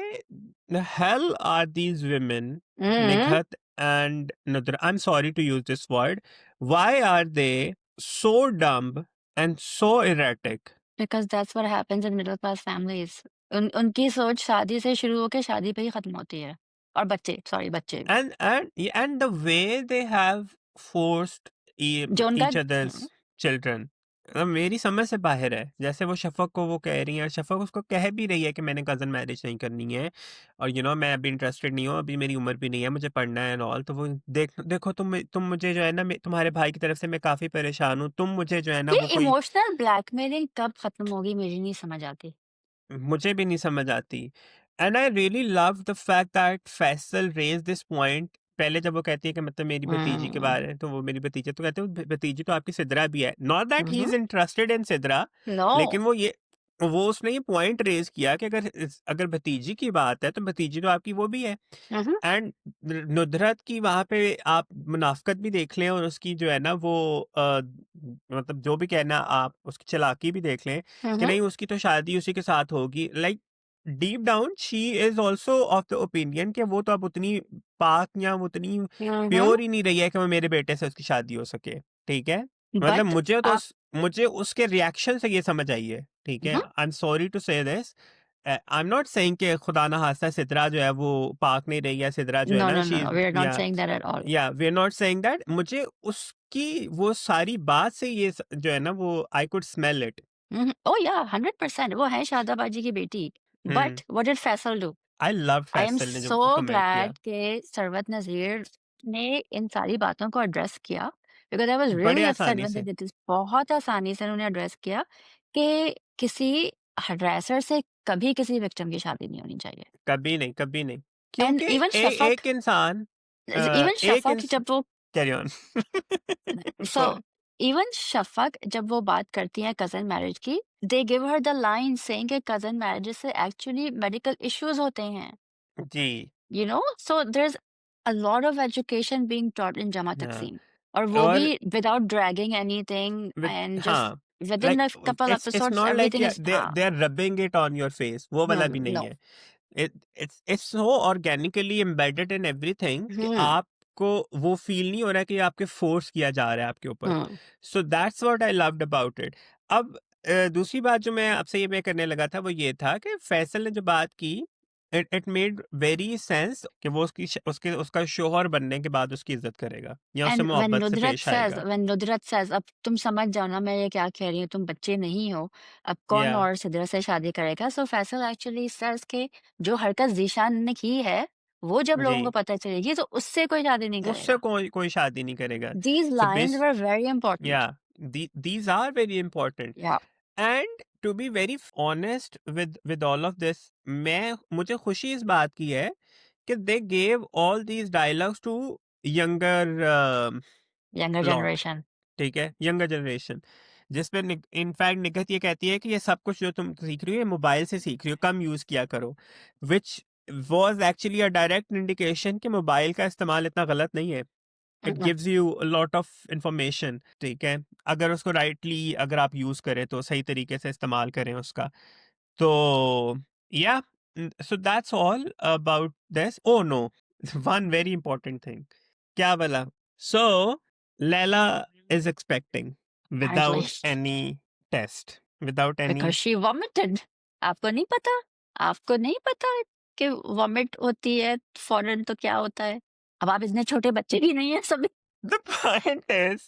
the hell are these women, hmm, Nighat and Nudrat, I am sorry to use this word, why are they so dumb and so erratic? Because that's what happens in middle class families. उनकी सोच शादी से शुरू होके शादी पे ही खत्म होती है। और बच्चे सॉरी बच्चे भी। And the way they have forced जो उनका each other's children, मेरी समझ से बाहर है। जैसे वो शफ़क़ को वो कह रही हैं, और शफ़क़ उसको कह भी रही है कि मैंने कज़न मैरिज नहीं करनी है, और मैं अभी इंटरेस्टेड नहीं हूँ, अभी मेरी उम्र भी नहीं है, मुझे पढ़ना है एंड ऑल। तो वो देखो तुम मुझे जो है ना, तुम्हारे भाई की तरफ से मैं काफ़ी परेशान हूँ, तुम मुझे जो है ना ये वो कोई, इमोशनल ब्लैकमेलिंग कब खत्म होगी मेरी नहीं समझ आती। मुझे भी नहीं समझ आती। And I really love the fact that Faisal raise this point. पहले जब वो कहती है कि मतलब मेरी भतीजी के हुँ, बारे, तो वो मेरी भतीजी, तो कहते हैं भतीजी तो आपकी सिद्रा भी है। Not that hmm, he hmm, is interested in Sidra, no. लेकिन वो उसने ये पॉइंट रेज़ किया कि अगर भतीजी की बात है, तो भतीजी तो आपकी वो भी है। हुँ, हुँ, एंड नुदरत की वहाँ पे आप मुनाफ़िक़त भी देख लें, और उसकी जो है ना वो मतलब जो भी कहना, आप उसकी चालाकी भी देख लें हुँ, कि हुँ, नहीं, उसकी तो शादी उसी के साथ होगी। Like deep down she is also of the opinion कि वो तो अब उतनी पाक या वो उतनी हुँ, हुँ, प्योर ही नहीं रही है कि वो मेरे बेटे से उसकी शादी हो सके, ठीक है? मतलब बट आप मुझे उसके रिएक्शन से ये समझ आई है, ठीक है? हुँ, आई एम सॉरी टू से this, I am not saying कि खुदा ना खास्ता सिद्रा जो है वो पाक नहीं रही है, सिद्रा जो है नो, ना no, no, she, no, we are not yeah saying that at all. We are not saying that. मुझे उसकी वो सारी बात से जो है ना वो I could smell it. Hmm, hmm, oh yeah 100% वो है शादाबाजी की बेटी। Hmm, but what did Faisal do? I loved I am Faisal ने जो सो कमेंट किया। ग्लैड कि सरवत नज़ीर ने इन सारी बातों को एड्रेस किया बिकॉज़ आई वाज़ बड़े रियली अपसेट आसानी व्हेन दे से, डिड दिस। बहुत आसानी से उन्होंने एड्रेस किया कि किसी हरैसर से कभी किसी विक्टिम की शादी नहीं होनी चाहिए। कभी नहीं, कभी नहीं। एंड क्योंकि एक इंसान, इवन एक शफ़क़ इंस जब वो carry on. So so even Shafaq जब वो बात करती हैं कज़न मैरिज की, they give her the line saying कि कज़न मैरिजेज़ से एक्चुअली मेडिकल इश्यूज़ होते हैं। जी, You know, so there's a lot of education being taught in Jama हाँ, Takseem, और वो भी और without dragging anything with and just हाँ, within like a couple it's episodes not like everything is हाँ, they are rubbing it on your face, वो no, वाला भी नहीं no, है। It's so organically embedded in everything कि हुँ, आपको वो फील नहीं हो रहा है कि आपके फोर्स किया जा रहा है आपके ऊपर। Hmm, so that's what I loved about it. अब दूसरी बात जो मैं आपसे ये मैं करने लगा था वो ये था कि फैसल ने जो बात की, it it made very sense कि वो उसके उसका शौहर बनने के बाद उसकी इज्जत करेगा या उससे एंड व्हेन मोहब्बत से नुदरत पेश सेज़ आएगा। व्हेन नुदरत सेज़ अब तुम समझ जाओ ना मैं ये क्या कह रही हूँ, तुम बच्चे नहीं हो, अब कौन या और सिदरा से शादी करेगा? सो फैसल एक्चुअली सेज़ कि जो हरकत ज़ीशान ने की है, वो जब जी, लोगों को पता चलेगी तो उससे कोई शादी नहीं उससे करेगा। कोई कोई शादी नहीं करेगा। These so lines base were very important. या these are very important. Yeah. And to be very honest with all of this, मैं मुझे खुशी इस बात की है कि they gave all these dialogues to younger Younger lot, generation. ठीक है, यंगर जनरेशन, जिसमें इनफैक्ट निगहत ये कहती है कि ये सब कुछ जो तुम सीख रही हो ये मोबाइल से सीख रही हो, कम यूज किया करो, which was actually a direct indication कि मोबाइल का इस्तेमाल इतना गलत नहीं है। It Mm-mm. Gives you a lot of information, ठीक है? अगर उसको राइटली अगर आप यूज़ करें तो सही तरीके से इस्तेमाल करें उसका। तो yeah so that's all about this. Oh no! One very important thing. क्या बोला? So Laila is expecting Apparently, without any test, without any, because she vomited. आपको नहीं पता? आपको नहीं पता कि वॉमिट होती है फौरन तो क्या होता है? अब आप इतने छोटे बच्चे भी नहीं हैं सभी। द पॉइंट इज़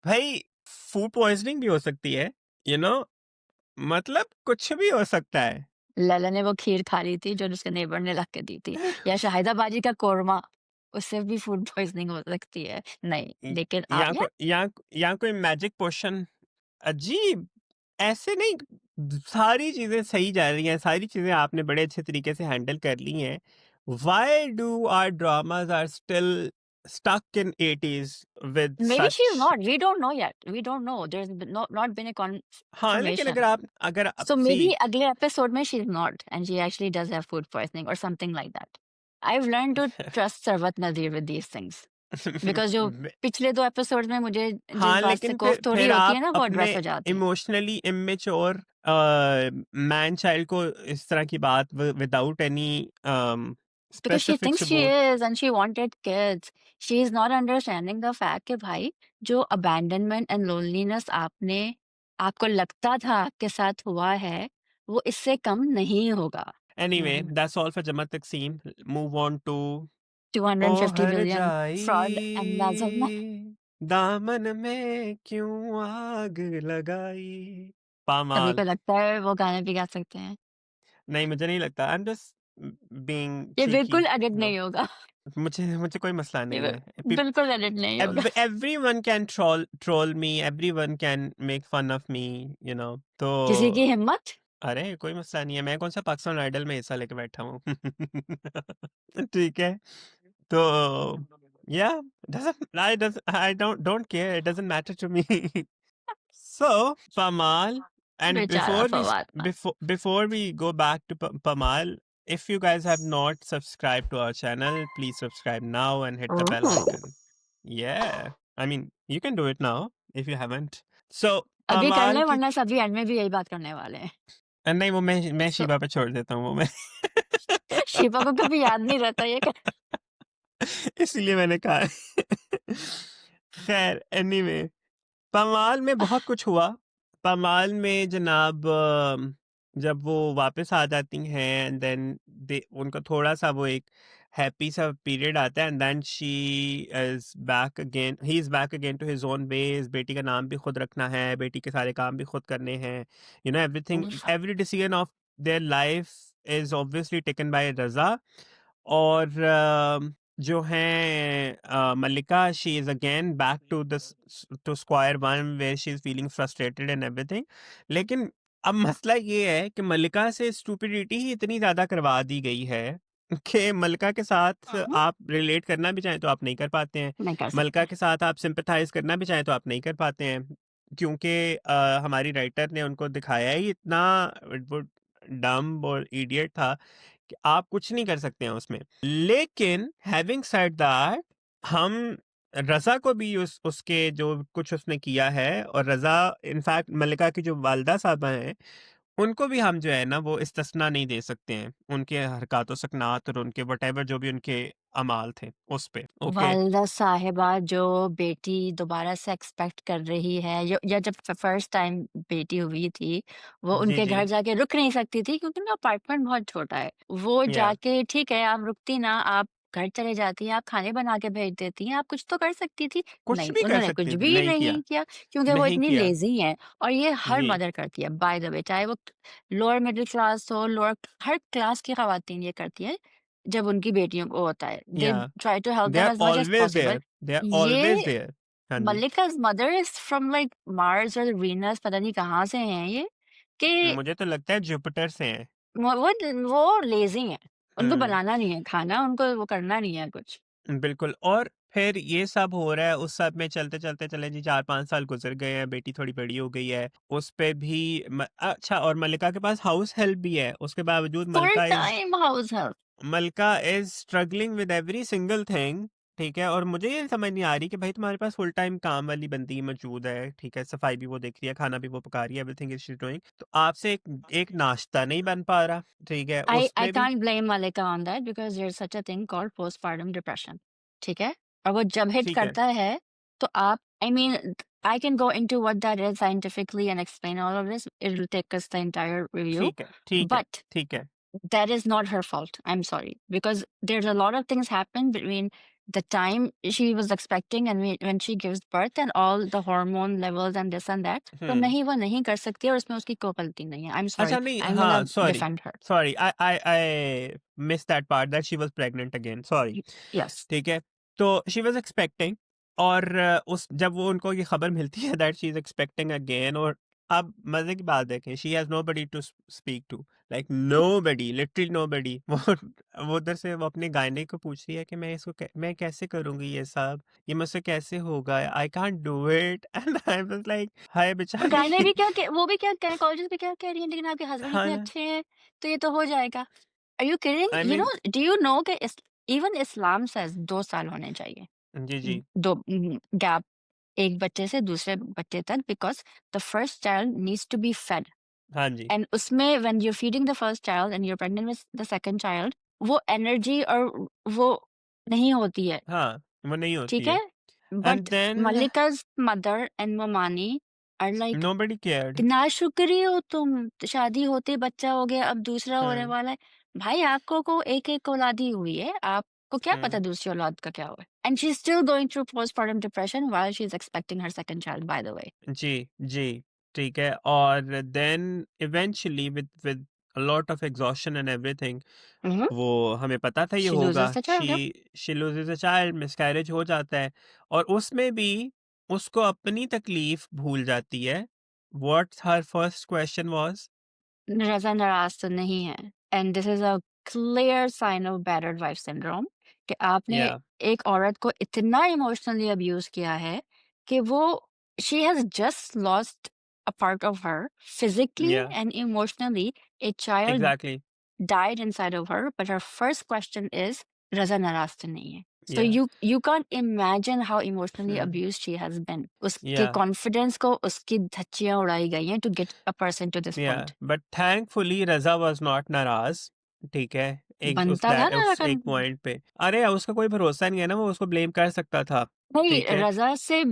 भई फूड पॉइज़निंग भी हो सकती है, यू नो मतलब कुछ भी हो सकता है। लैला ने वो खीर खा ली थी जो उसके नेबर ने ला के दी थी, या शाहिदा बाजी का कोरमा, उससे भी फूड पॉइज़निंग हो सकती है। नहीं, य लेकिन या या कोई मैजिक पोशन, अजीब, ऐसे नहीं, सारी चीज़ें सही जा रही हैं, सारी चीज़ें आपने बड़े अच्छे तरीके से हैंडल कर ली हैं। Why do our dramas are still stuck in 80s with maybe she's such, not, we don't know yet. We don't know. There's not been a हाँ, लेकिन confirmation. अगर आप So सी maybe अगले एपिसोड में she's not and she actually does have food poisoning or something like that. I've learned to trust Sarwat Nazir with these things because जो पिछले 2 episodes में मुझे जिस हाँ, बात से लेकिन कोफ्त हो रही फिर होती आप है ना वो अपने एड्रेस हो जाती है। इमोशनली इमैच्योर मैन चाइल्ड को इस तरह की बात without any Because she specific thinks she सबूत, is and she wanted kids. She is not understanding the fact कि भाई जो abandonment and loneliness आपको लगता था आपके साथ हुआ है, वो इससे कम नहीं होगा। Anyway Mhm. That's all for Jama Taqseem, move on to oh 250 हर billion fraud जाई। embezzlement. दामन में क्यों आग लगाई। सभी पामाल। को लगता है वो गाने भी गा सकते हैं। नहीं, मुझे नहीं लगता। आई एम जस्ट बीइंग ये चीकी, बिल्कुल एडिट यू नो। नहीं होगा। मुझे मुझे कोई मसला ये नहीं है। बिल्कुल एडिट नहीं होगा। Everyone can troll me, everyone can make fun of me, you know. तो किसी की हिम्मत? अरे कोई मसला नहीं है, मैं कौन सा पाकिस्तान आइडल में हिस्सा लेके बैठा हूँ। ठीक है। तो या I don't care, it doesn't matter to me. So, Pamal, and बेचारा Fawad Khan. before we go back to Pamal, if you guys have not subscribed to our channel, please subscribe now and hit the bell oh! icon. Yeah, I mean, you can do it now if you haven't. So, अभी कर Pamal लें की वरना सभी and में भी यही बात करने वाले हैं। नहीं, वो मैं सो शिवा पे छोड़ देता हूँ वो मैं। शिवा को कभी याद नहीं रहता ये क इसीलिए मैंने कहा। खैर, एनीवे, पमाल में बहुत कुछ हुआ। पमाल में जनाब जब वो वापस आ जाती हैं एंड देन दे उनका थोड़ा-सा वो एक हैप्पी सा पीरियड आता है and then she is back again he is back again to his own base. बेटी का नाम भी खुद रखना है, बेटी के सारे काम भी खुद करने हैं। यू नो एवरीथिंग, उफ़! Every decision of their life is obviously taken by Raza. और जो हैं Mallika, she is again back to to square one where she is feeling frustrated and everything. लेकिन अब मसला ये है कि मल्लिका से स्टुपिडिटी ही इतनी ज़्यादा करवा दी गई है कि मल्लिका के साथ हुँ, आप रिलेट करना भी चाहें तो आप नहीं कर पाते हैं। नहीं कर मल्लिका सकते। के साथ आप सिम्पैथाइज़ करना भी चाहें तो आप नहीं कर पाते हैं। क्योंकि हमारी राइटर ने उनको दिखाया ही इतना वो डम्ब और इडियट था कि आप कुछ नहीं कर सकते हैं उसमें। लेकिन हैविंग सेड दैट, हम रज़ा को भी उसके जो कुछ उसने किया है, और रज़ा इनफैक्ट मल्लिका की जो वालिदा साहबा हैं, उनको भी हम जो है ना वो इस्तिस्ना नहीं दे सकते हैं। उनके हरकत व सकनात और उनके व्हाटएवर जो भी उनके अमाल थे उस पे। ओके। वालिदा साहिबा जो बेटी दोबारा से एक्सपेक्ट कर रही है या जब फर्स्ट टाइम बेटी हुई थी, वो जी, उनके जी। घर जाके रुक नहीं सकती थी क्योंकि उनका अपार्टमेंट बहुत छोटा है। वो या जाके ठीक है आप रुकती ना, आप घर चले जाती, आप खाने बना के भेज देती हैं, आप कुछ तो कर सकती थी। कुछ नहीं, भी कर उन्होंने कुछ सकते थे, भी नहीं किया, नहीं किया क्योंकि वो नहीं इतनी किया। लेज़ी हैं और ये हर जी। मदर करती है बाय द वे, चाहे वो लोअर मिडल क्लास हो, लोअर हर क्लास की ख़वातीन ये करती हैं। जब उनकी बेटियों को होता है, they yeah try to help they them are as much as always possible. There, they are always ये देयर। हाँ जी। Mallika's mother is from like Mars और वीनस, पता नहीं कहाँ से हैं ये, कि मुझे तो लगता है जुपिटर से हैं। वो लेज़ी हैं। उनको हुँ। बनाना नहीं है खाना, उनको वो करना नहीं है कुछ। बिल्कुल। और फिर ये सब हो रहा है, उस सब में चलते-चलते चले जी 4-5 साल गुज़र गए हैं, बेटी थोड़ी बड़ी हो गई है। उस पे भी अच्छा, और मल्लिका के पास हाउस हेल्प भी है, उसके बावजूद full time house help. Mallika is struggling with every single thing, ठीक है? और मुझे ये समझ नहीं आ रही कि भाई तुम्हारे पास फुल टाइम काम वाली बंदी मौजूद है, ठीक है? सफाई भी वो देख रही है, खाना भी वो पका रही है, everything is she is doing. तो आपसे एक एक नाश्ता नहीं बन पा रहा, ठीक है? I उसमें भी can't blame Malika on that because there's such a thing called postpartum depression. ठीक है? और वो जब हिट ठीक है, करता है तो आप I mean I can go into what that is scientifically and explain all of this. It'll take us the entire review. ठीक है, ठीक है, But ठीक है। that is not her fault. I'm sorry. Because there's a lot of things happen between the time she was expecting and when she gives birth and all the hormone levels and this and that. तो हुँ। नहीं वो नहीं कर सकती और उसमें उसकी कोई गलती नहीं है. I'm sorry. अच्छा नहीं, I'm हाँ, gonna sorry, defend her. Sorry, I missed that part that she was pregnant again, sorry. Yes. ठीक है? तो शी वाज़ एक्सपेक्टिंग, और उस जब वो उनको ये खबर मिलती है that she is expecting again, और अब मज़े की बात देखें, she has nobody to speak to, like nobody, literally nobody. वो उधर से वो अपने गायने को पूछ रही है कि मैं कैसे करूँगी ये सब? ये मुझसे कैसे होगा? I can't do it. And I was like हाय और गायने बेचारी। भी क्या वो भी क्या गायनेकोलॉजिस्ट भी क्या कह रही हैं, लेकिन आपके हस्बैंड हाँ इतने ना, अच्छे हैं, तो ये तो हो जाएगा। Are you kidding? I you know mean do you know कि इवन इस्लाम सेज़ 2 साल होने चाहिए। जी, जी। 2 गैप एक बच्चे से दूसरे बच्चे तक because the first child needs to be fed हाँ जी। एंड उसमें when you are feeding the first child and you are pregnant with the second child, वो एनर्जी और वो नहीं होती है, हाँ, वो नहीं होती ठीक है। है? And but then Mallika's mother and मोमानी आर लाइक नोबडी केयर्ड। नाशुक्री हो तुम, शादी होते बच्चा हो गया, अब दूसरा होने हाँ, वाला है। भाई आपको को एक-एक औलादी हुई है, आप को क्या पता हुँ। दूसरी औलाद का क्या हुआ है? And she is still going through postpartum depression while she is expecting her second child by the way. जी, जी, ठीक है। और then eventually with a lot of exhaustion and everything, hmm, वो हमें पता था ये शी होगा। Loses the child. She loses a child, miscarriage हो जाता है और उसमें भी उसको अपनी तकलीफ़ भूल जाती है। What's her first question was? Raza नाराज़ तो नहीं है and this is a clear sign of battered wife syndrome कि आपने या, एक औरत को इतना इमोशनली अब्यूज़ किया है कि वो she has just lost a part of her physically yeah, and emotionally. A child exactly, died inside of her, but her first question is, "Raza नाराज़ तो नहीं है?" So या, you can't imagine how emotionally hmm, abused she has been. उसके या, confidence को उसकी धज्जियाँ उड़ाई गई हैं to get a person to this या, point. But thankfully Raza was not नाराज़, ठीक है? बनता था ना उस एक रकम। पॉइंट पे। अरे! उसका कोई भरोसा नहीं है ना, वो उसको ब्लेम कर सकता था, नहीं, ठीक है? रज़ा से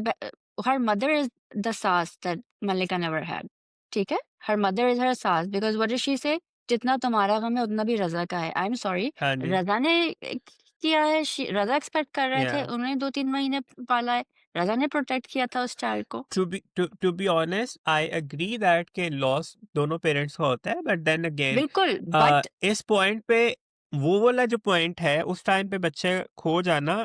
her mother is the सास that Malika never had. ठीक है? Her mother is her सास because what does she say? जितना तुम्हारा गम है उतना भी रज़ा का है। आई एम सॉरी, हाँ जी, रज़ा ने किया है, रज़ा एक्सपेक्ट कर रहे या। थे, उन्होंने 2-3 महीने पाला है। रज़ा ने प्रोटेक्ट किया था उस चाइल्ड को। To be honest, I agree that के लॉस दोनों पेरेंट्स का होता है, बट देन अगेन बिल्कुल, बट इस पॉइंट पे वो वाला जो पॉइंट है, उस टाइम पे बच्चे खो जाना,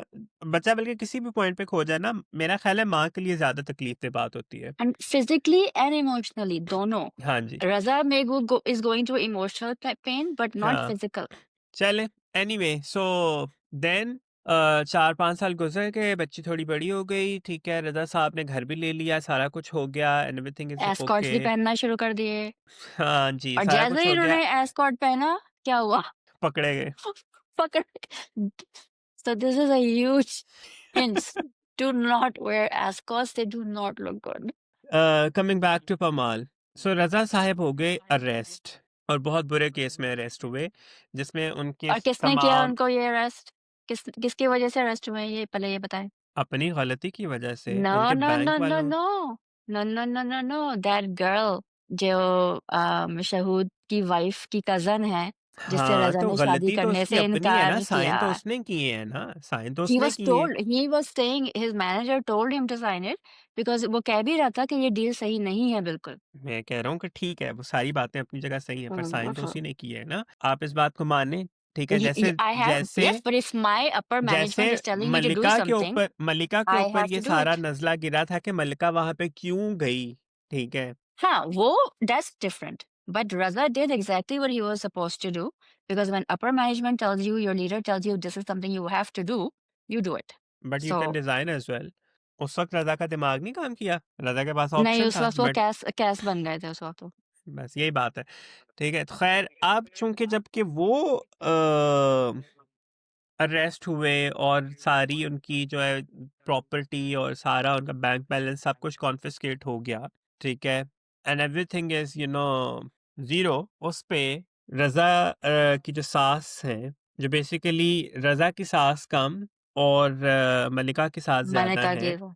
बच्चा बल्कि किसी भी पॉइंट पे खो जाना, मेरा ख़्याल है माँ के लिए ज़्यादा तकलीफ़ दे बात होती है। एंड फिज़िकली एंड इमोशनली दोनों। हाँ जी, Raza may go is going through emotional pain but not हाँ। फिज़िकल। चलें, एनीवे सो देन 4-5 साल गुज़र गए, बच्ची थोड़ी बड़ी हो गई, ठीक है, रज़ा साहब ने घर भी ले लिया, सारा कुछ हो गया and everything is Escorts okay. भी पहनना शुरू कर दिए हाँ जी, और सारा जैसे कुछ ही हो गया, उन्होंने एस्कॉर्ट पहना, क्या हुआ? पकड़े गए। पकड़ So this is a huge hint. Do not wear ascots. They do not look good. Coming back to पमाल, सो रज़ा साहब हो गए अरेस्ट और बहुत बुरे केस में अरेस्ट हुए, जिसमें उनके और किसने किया तमाम उनको ये अरेस्ट? किसकी वजह से अरेस्ट हुए हैं ये पहले ये बताएं? अपनी गलती की वजह से No, उनके no, no, बैंक no, वालों। no. No, no, no, no, no. That girl जो शहूद की वाइफ की कज़न है, जिससे हाँ, रज़ा तो ने शादी गलती तो करने उसकी से अपनी है ना, इनकार साइन किया। तो उसने किए हैं ना, साइन तो He उसने was किए हैं। told, he was saying his manager told him to sign it because वो कह भी रहा था कि ये डील सही नहीं है बिल्कुल। मैं कह रहा हूँ कि ठीक है, वो सारी बातें अपनी जगह सही है, पर साइन तो Mhm. उसी ने किए है ना। आप इस बात को माने, ठीक है? जैसे I have, जैसे yes, but if my upper जैसे management is telling me to do something, मल्लिका के I ऊपर have ये to do सारा it. नज़ला गिरा था कि मल्लिका वहाँ पे क्यों गई, ठीक है? हाँ, वो that's different. But Raza did exactly what he was supposed to do because when upper management tells you, your leader tells you this is something you have to do, you do it. But you can So resign as well. उस वक़्त रज़ा का दिमाग नहीं काम किया, रज़ा के पास नहीं, option उस था, वक़्त वो बट कैस बन गए थे उस वक़्त तो। बस यही बात है, ठीक है? तो ख़ैर अब चूँकि जबकि वो अरेस्ट हुए और सारी उनकी जो है प्रॉपर्टी और सारा उनका बैंक बैलेंस सब कुछ कॉन्फिस्केट हो गया, ठीक है? And everything is zero. उस पे रज़ा की जो सास हैं, जो बेसिकली रज़ा की सास कम और मल्लिका की सास मैंने ज़्यादा कहा हैं। कि वो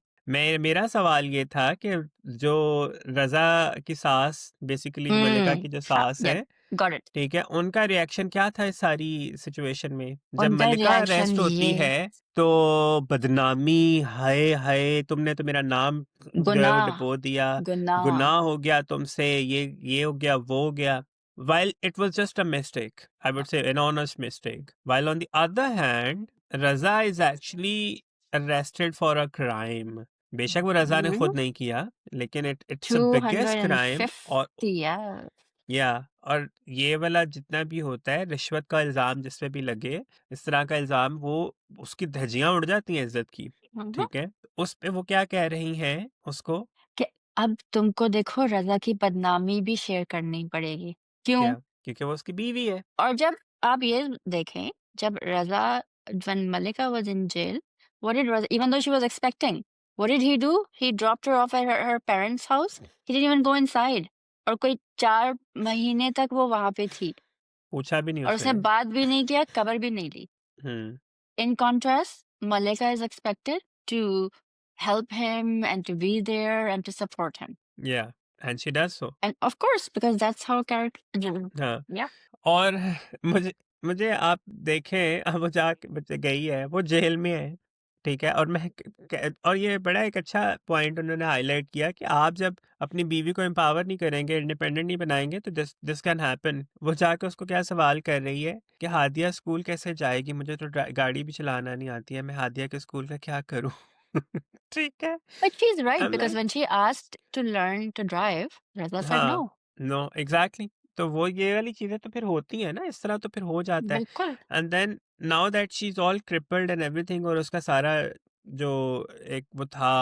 मेरा सवाल ये था कि जो रज़ा की सास बेसिकली जो मल्लिका की जो हाँ, सास या हैं, गॉट इट। ठीक है, उनका रिएक्शन क्या था इस सारी सिचुएशन में? जब उनका मल्लिका रिएक्शन अरेस्ट होती ये है, तो बदनामी, हाय हाय! तुमने तो मेरा नाम जो है वो गुनाह, डुबो दिया, गुनाह। गुनाह हो गया तुमसे, ये हो गया, वो हो गया। While it was just a mistake, I would say an honest mistake. While on the other hand, Raza is actually arrested for a crime. बेशक वो रज़ा ने हुँ, खुद नहीं किया, लेकिन इट्स अ बिगेस्ट क्राइम। और 250 यार। या और ये वाला जितना भी होता है, रिश्वत का इल्ज़ाम जिस पे भी लगे, इस तरह का इल्ज़ाम, वो उसकी धज्जियाँ उड़ जाती हैं इज़्ज़त की, हुँ, हुँ। ठीक है? उस पे वो क्या कह रही हैं उसको? कि अब तुमको देखो रज़ा की बदनामी भी शेयर करनी पड़ेगी। क्यों? क्या? क्योंकि वो उसकी बीवी है। और जब आप ये देखें, जब रज़ा when Malika was in jail, what did Raza, even though she was expecting, what did he do? He dropped her off at her parents' house. He didn't even go inside. और कोई 4 महीने तक वो वहाँ पे थी पूछा भी नहीं और उसने उसने। बात भी नहीं किया, खबर भी नहीं ली। हुँ, In contrast, Malika is expected to help him and to be there and to support him. या and she does so. And of course, because that's how character हाँ, yeah. और मुझे मुझे आप देखें, अब वो जाके बच गई है, वो जेल में है, ठीक है? और मैं क क और ये बड़ा एक अच्छा पॉइंट उन्होंने हाइलाइट किया कि आप जब अपनी बीवी को एम्पावर नहीं करेंगे, इंडिपेंडेंट नहीं बनाएँगे तो दिस दिस कैन हैपन। वो जाके उसको क्या सवाल कर रही है कि हादिया स्कूल कैसे जाएगी? मुझे तो गाड़ी भी चलाना नहीं आती है, मैं हादिया के स्कूल का क्या करूँ? ठीक है? But she's right I'm because like when she asked to learn to drive, Raza said हाँ, no. नो एग्ज़ैक्टली, तो वो ये वाली चीज़ें तो फिर होती हैं ना, इस तरह तो फिर हो जाता है। बिल्कुल। And then now that she is all crippled and everything, और उसका सारा जो एक वो था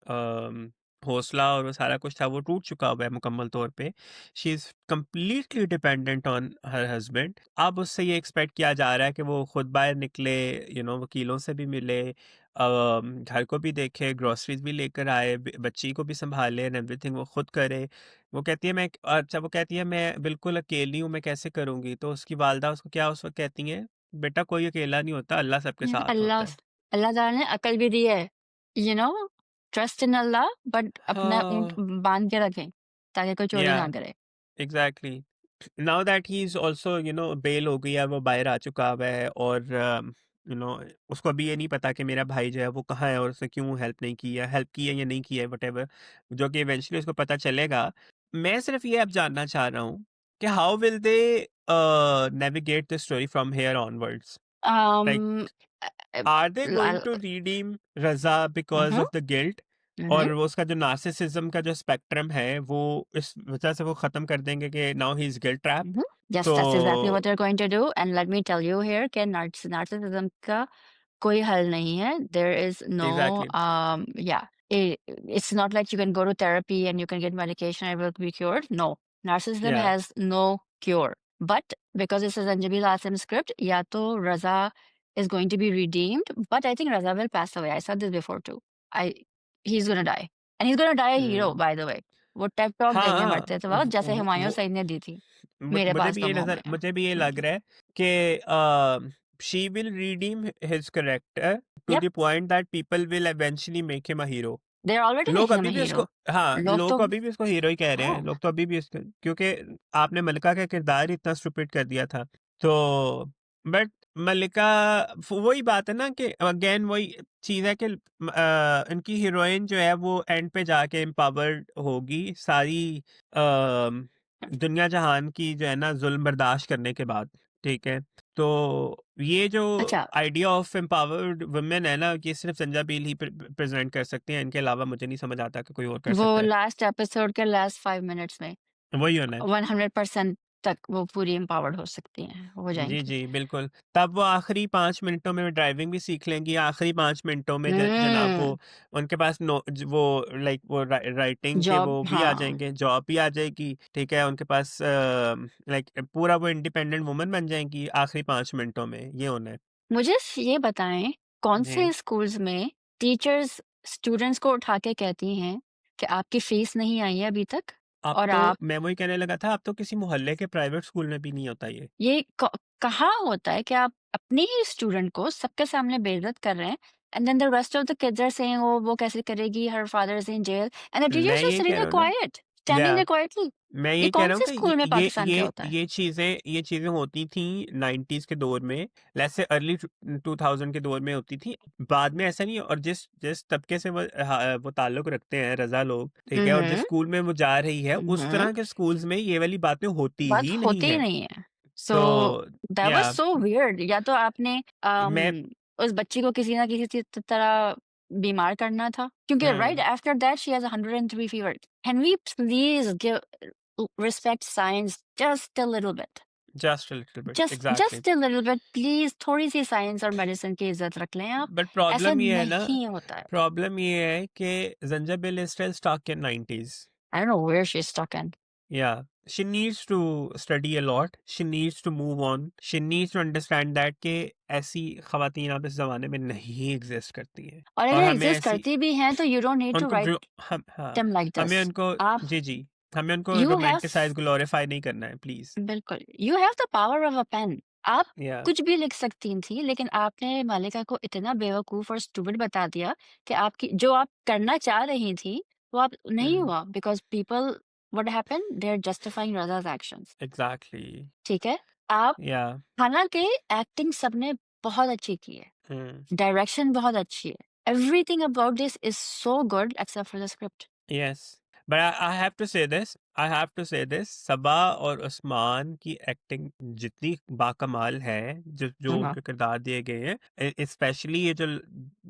अम, हौसला और वो सारा कुछ था, वो टूट चुका हुआ है मुकम्मल तौर पे। She is completely dependent on her husband. अब उससे ये एक्सपेक्ट किया जा रहा है कि वो खुद बाहर निकले, वकीलों से भी मिले, घर को भी देखे, ग्रोसरीज़ भी लेकर आए, बच्ची को भी सँभाले एंड एवरीथिंग वो खुद करे। वो कहती है मैं अच्छा, वो कहती है मैं बिल्कुल अकेली हूँ, मैं कैसे करूँगी? तो उसकी वालदा उसको क्या उस वक़्त कहती हैं, बेटा कोई अकेला नहीं होता, अल्लाह सबके Yeah, साथ होता है। अल्लाह ताला ने अकल भी दी है। You know trust in Allah but अपना ऊँट हाँ, बाँध के रखें ताकि कोई चोरी या ना करे। Exactly. Now that he is also bail हो गई है, वो बाहर आ चुका हुआ है, और यू नो उसको अभी ये नहीं पता कि मेरा भाई जो है वो कहाँ है और उसने क्यों हेल्प की है या नहीं की है, व्हाटएवर, जो कि इवेंचुअली उसको पता चलेगा। मैं सिर्फ़ ये अब जानना चाह रहा हूँ कि how will they navigate the story from here onwards? Like um, uh are they going uh, to redeem Raza because hmm, of the guilt? Hmm, और वो उसका जो नार्सिसिज़्म का जो स्पेक्ट्रम है, वो इस वजह से वो ख़त्म कर देंगे कि now he is guilt trapped? उहुँ। यस, तो that's exactly what they are going to do and let me tell you here कि नार्सिसिज़्म का कोई हल नहीं है. There is no, exactly, yeah, it's not like you can go to therapy and you can get medication and it will be cured. No, narcissism या, has no cure. But because this is Anjabil Asim script, ya to Raza is going to be redeemed, but I think Raza will pass away. I said this before too. I He's gonna die. And he's gonna die a hero, hmm. by the way. वो tape talk देंगे हाँ, मरते वक्त जैसे हुमायूं वो सईद ने दी थी मेरे पास तुम हो में. मुझे भी ये लग हम्म. रहा है कि she will redeem his character to Yep, the point that people will eventually make him a hero. they're already लोग making him अभी a भी उसको hero. हाँ, लोग लोग तो अभी भी उसको हीरो ही कह रहे हैं। हाँ. लोग तो अभी भी उसको, क्योंकि आपने मल्लिका का किरदार ही इतना स्टूपिड कर दिया था। तो बट मल्लिका वही बात है ना कि अगेन वही चीज़ है कि इनकी हीरोइन जो है वो एंड पे जाके एम्पावर्ड होगी सारी दुनिया जहान की जो है ना ज़ुल्म बर्दाश्त करने के बाद, ठीक है? तो ये जो अच्छा, आइडिया ऑफ एम्पावर्ड वुमेन है ना, ये सिर्फ़ ज़ंजाबिल ही प्रेज़ेंट कर सकती हैं, इनके अलावा मुझे नहीं समझ आता कि कोई और कर वो सकता है। लास्ट एपिसोड के लास्ट 5 मिनट्स में वही होना है। 100% तक वो पूरी एम्पावर्ड हो सकती हैं, हो जी, जाएँगी। जी, बिल्कुल। तब वो आखिरी 5 मिनटों में ड्राइविंग भी सीख लेंगी, आखिरी 5 मिनटों में जनाब वो हुँ, उनके पास नो ज वो लाइक वो राइटिंग के जॉब वो भी आ हाँ। जाएँगे, जॉब भी आ जाएगी, ठीक है? उनके पास लाइक पूरा वो इंडिपेंडेंट वुमन बन जाएँगी आखिरी 5 मिनटों में, ये होना है। मुझे ये बताएँ, कौन जी। से स्कूल्स में टीचर्स स्टूडेंट्स को उठा के कहती हैं कि आपकी फीस नहीं आई है अभी तक अब और तो आप मैं वही कहने लगा था, अब तो किसी मोहल्ले के प्राइवेट स्कूल में भी नहीं होता ये। ये कहाँ होता है कि आप अपने ही स्टूडेंट को सबके सामने बेइज्जत कर रहे हैं and then the rest of the kids are saying oh वो कैसे करेगी her father is in jail and the teacher मैं इज यही सिटिंग कह देयर रहा हूँ ना। Quite standing yeah there quietly. मैं ये ये कह कौन रहा हूँ से कि स्कूल में पाकिस्तान के होता है? ये चीज़ें होती थी 90s के दौर में, लेट्स से अर्ली 2000 के दौर में होती थी। बाद में ऐसा नहीं है, और जिस जिस तबके से वो ताल्लुक़ रखते हैं रज़ा लोग, ठीक है? और जिस हम्म. स्कूल में वो जा रही है, उस हम्म. तरह के स्कूल्स में ये वाली बातें होती बात ही नहीं होती ही है। नहीं है. सो तो दैट वाज या सो वियर्ड. या तो आपने मैं उस बच्ची को किसी ना किसी तरह बीमार करना था क्योंकि राइट हुँ, after that she has 103 fever. Can we please give respect science just a little bit. Just a little bit, just exactly. Just a little bit please. थोड़ी सी साइंस और मेडिसिन की इज्जत रख लें आप. बट ऐसा प्रॉब्लम ये है ना, नहीं होता है. प्रॉब्लम ये है कि Zanjabeel is still stuck in 90s। I don't know where she is stuck in. Yeah, she needs to study a lot. She needs to move on. She needs to understand that कि ऐसी ख़वातीन अब इस ज़माने में नहीं एग्ज़िस्ट करती हैं, और और अगर हमें एग्जिस्ट ऐसी करती भी हैं तो यू डोंट नीड टू उनको ग्लो राइट हम हाँ, देम लाइक दिस. हमें उनको आप जी, जी, हमें उनको यू हैव रोमांटिसाइज़ ग्लोरीफाई नहीं करना है, प्लीज़। बिल्कुल, you have the power of a pen. आप या कुछ भी लिख सकती थी, लेकिन आपने मालिका को इतना बेवकूफ़ और स्टूपिड बता दिया कि आपकी जो आप करना चाह रही थी, वो आप नहीं हुँ, हुआ because people what happened they are justifying Raza's actions. Exactly. ठीक है? आप या हालाँकि एक्टिंग सबने बहुत अच्छी की है, हम्म डायरेक्शन बहुत अच्छी है। Everything about this is so good except for the script. Yes, but I have to say this. I have to say this. सबा और उस्मान की एक्टिंग जितनी बाकमाल है, जो जो हुँ, हाँ। उनके किरदार दिए गए हैं, स्पेशली ये जो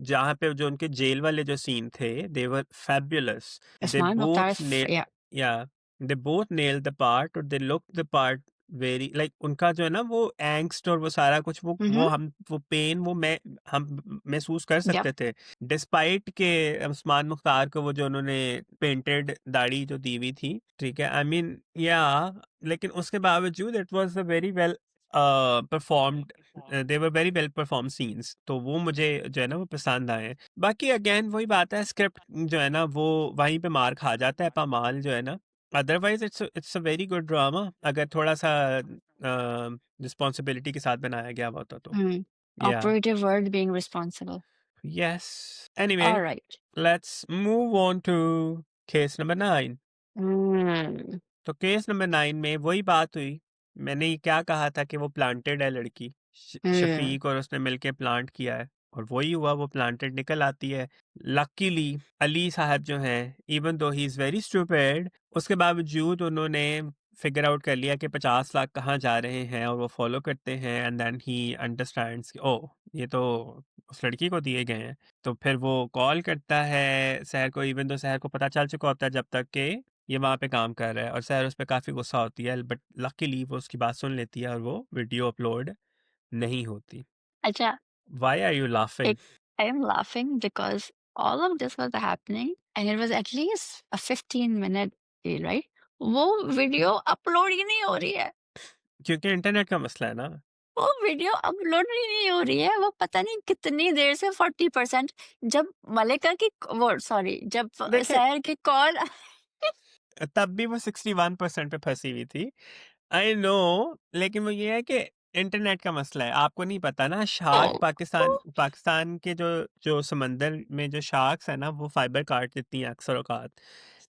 जहाँ पे जो उनके जेल वाले जो सीन थे, they were fabulous. They Usman Mukhtar both nail, या yeah, they both nailed the part, और they looked the part very like, उनका जो है ना वो एंग्स्ट और वो सारा कुछ, हुँ, वो हुँ, हम वो पेन वो मैं हम महसूस कर यप, सकते थे, डिस्पाइट के उस्मान मुख्तार को वो जो उन्होंने पेंटेड दाढ़ी जो दी हुई थी, ठीक है, आई मीन या, लेकिन उसके बावजूद it was a very well performed, they were very well perform scenes, तो वो मुझे जो है ना वो पसंद आए। बाकी अगेन वही बात है, स्क्रिप्ट जो है ना वो वहीं पे मार खा जाता है पामाल जो है ना, otherwise it's a very good drama, अगर थोड़ा सा रिस्पॉन्सिबिलिटी के साथ बनाया गया होता तो। हुँ, या operative word being responsible. Yes, anyway, alright. let's move on to case number 9। हुँ, तो केस नंबर 9 में वही बात हुई। मैंने ये क्या कहा था कि वो प्लांटेड है लड़की। हुँ। शफीक और उसने मिलके प्लांट किया है और वही हुआ, वो प्लांटेड निकल आती है। लकीली अली साहब जो हैं, even though he is very stupid, उसके बावजूद उन्होंने फिगर आउट कर लिया कि 50 लाख कहाँ जा रहे हैं, और वो फॉलो करते हैं एंड देन ही अंडरस्टैंड्स कि ओह! ये तो उस लड़की को दिए गए हैं। तो फिर वो कॉल करता है सहर को, इवन दो सहर को पता चल चुका होता है जब तक कि ये वहाँ पे काम कर रहा है, और सहर उस पे काफ़ी गुस्सा होती है, बट लकीली वो उसकी बात सुन लेती है और वो वीडियो अपलोड नहीं होती। अच्छा, व्हाई आर यू लाफिंग? एक I am laughing because all of this was happening and it was at least a 15 minute reel, right? वो वीडियो अपलोड ही नहीं हो रही है। क्योंकि इंटरनेट का मसला है ना। वो वीडियो अपलोड ही नहीं हो रही है। वो पता नहीं कितनी देर से 40% जब मलाइका की वो सॉरी जब देखें, सहर की कॉल तब भी वो 61% पे फंसी हुई थी। आई नो, लेकिन वो ये है कि इंटरनेट का मसला है। आपको नहीं पता ना, शार्क पाकिस्तान पाकिस्तान के जो जो समंदर में जो शार्क्स है ना, वो फाइबर काट देती हैं अक्सर औकात।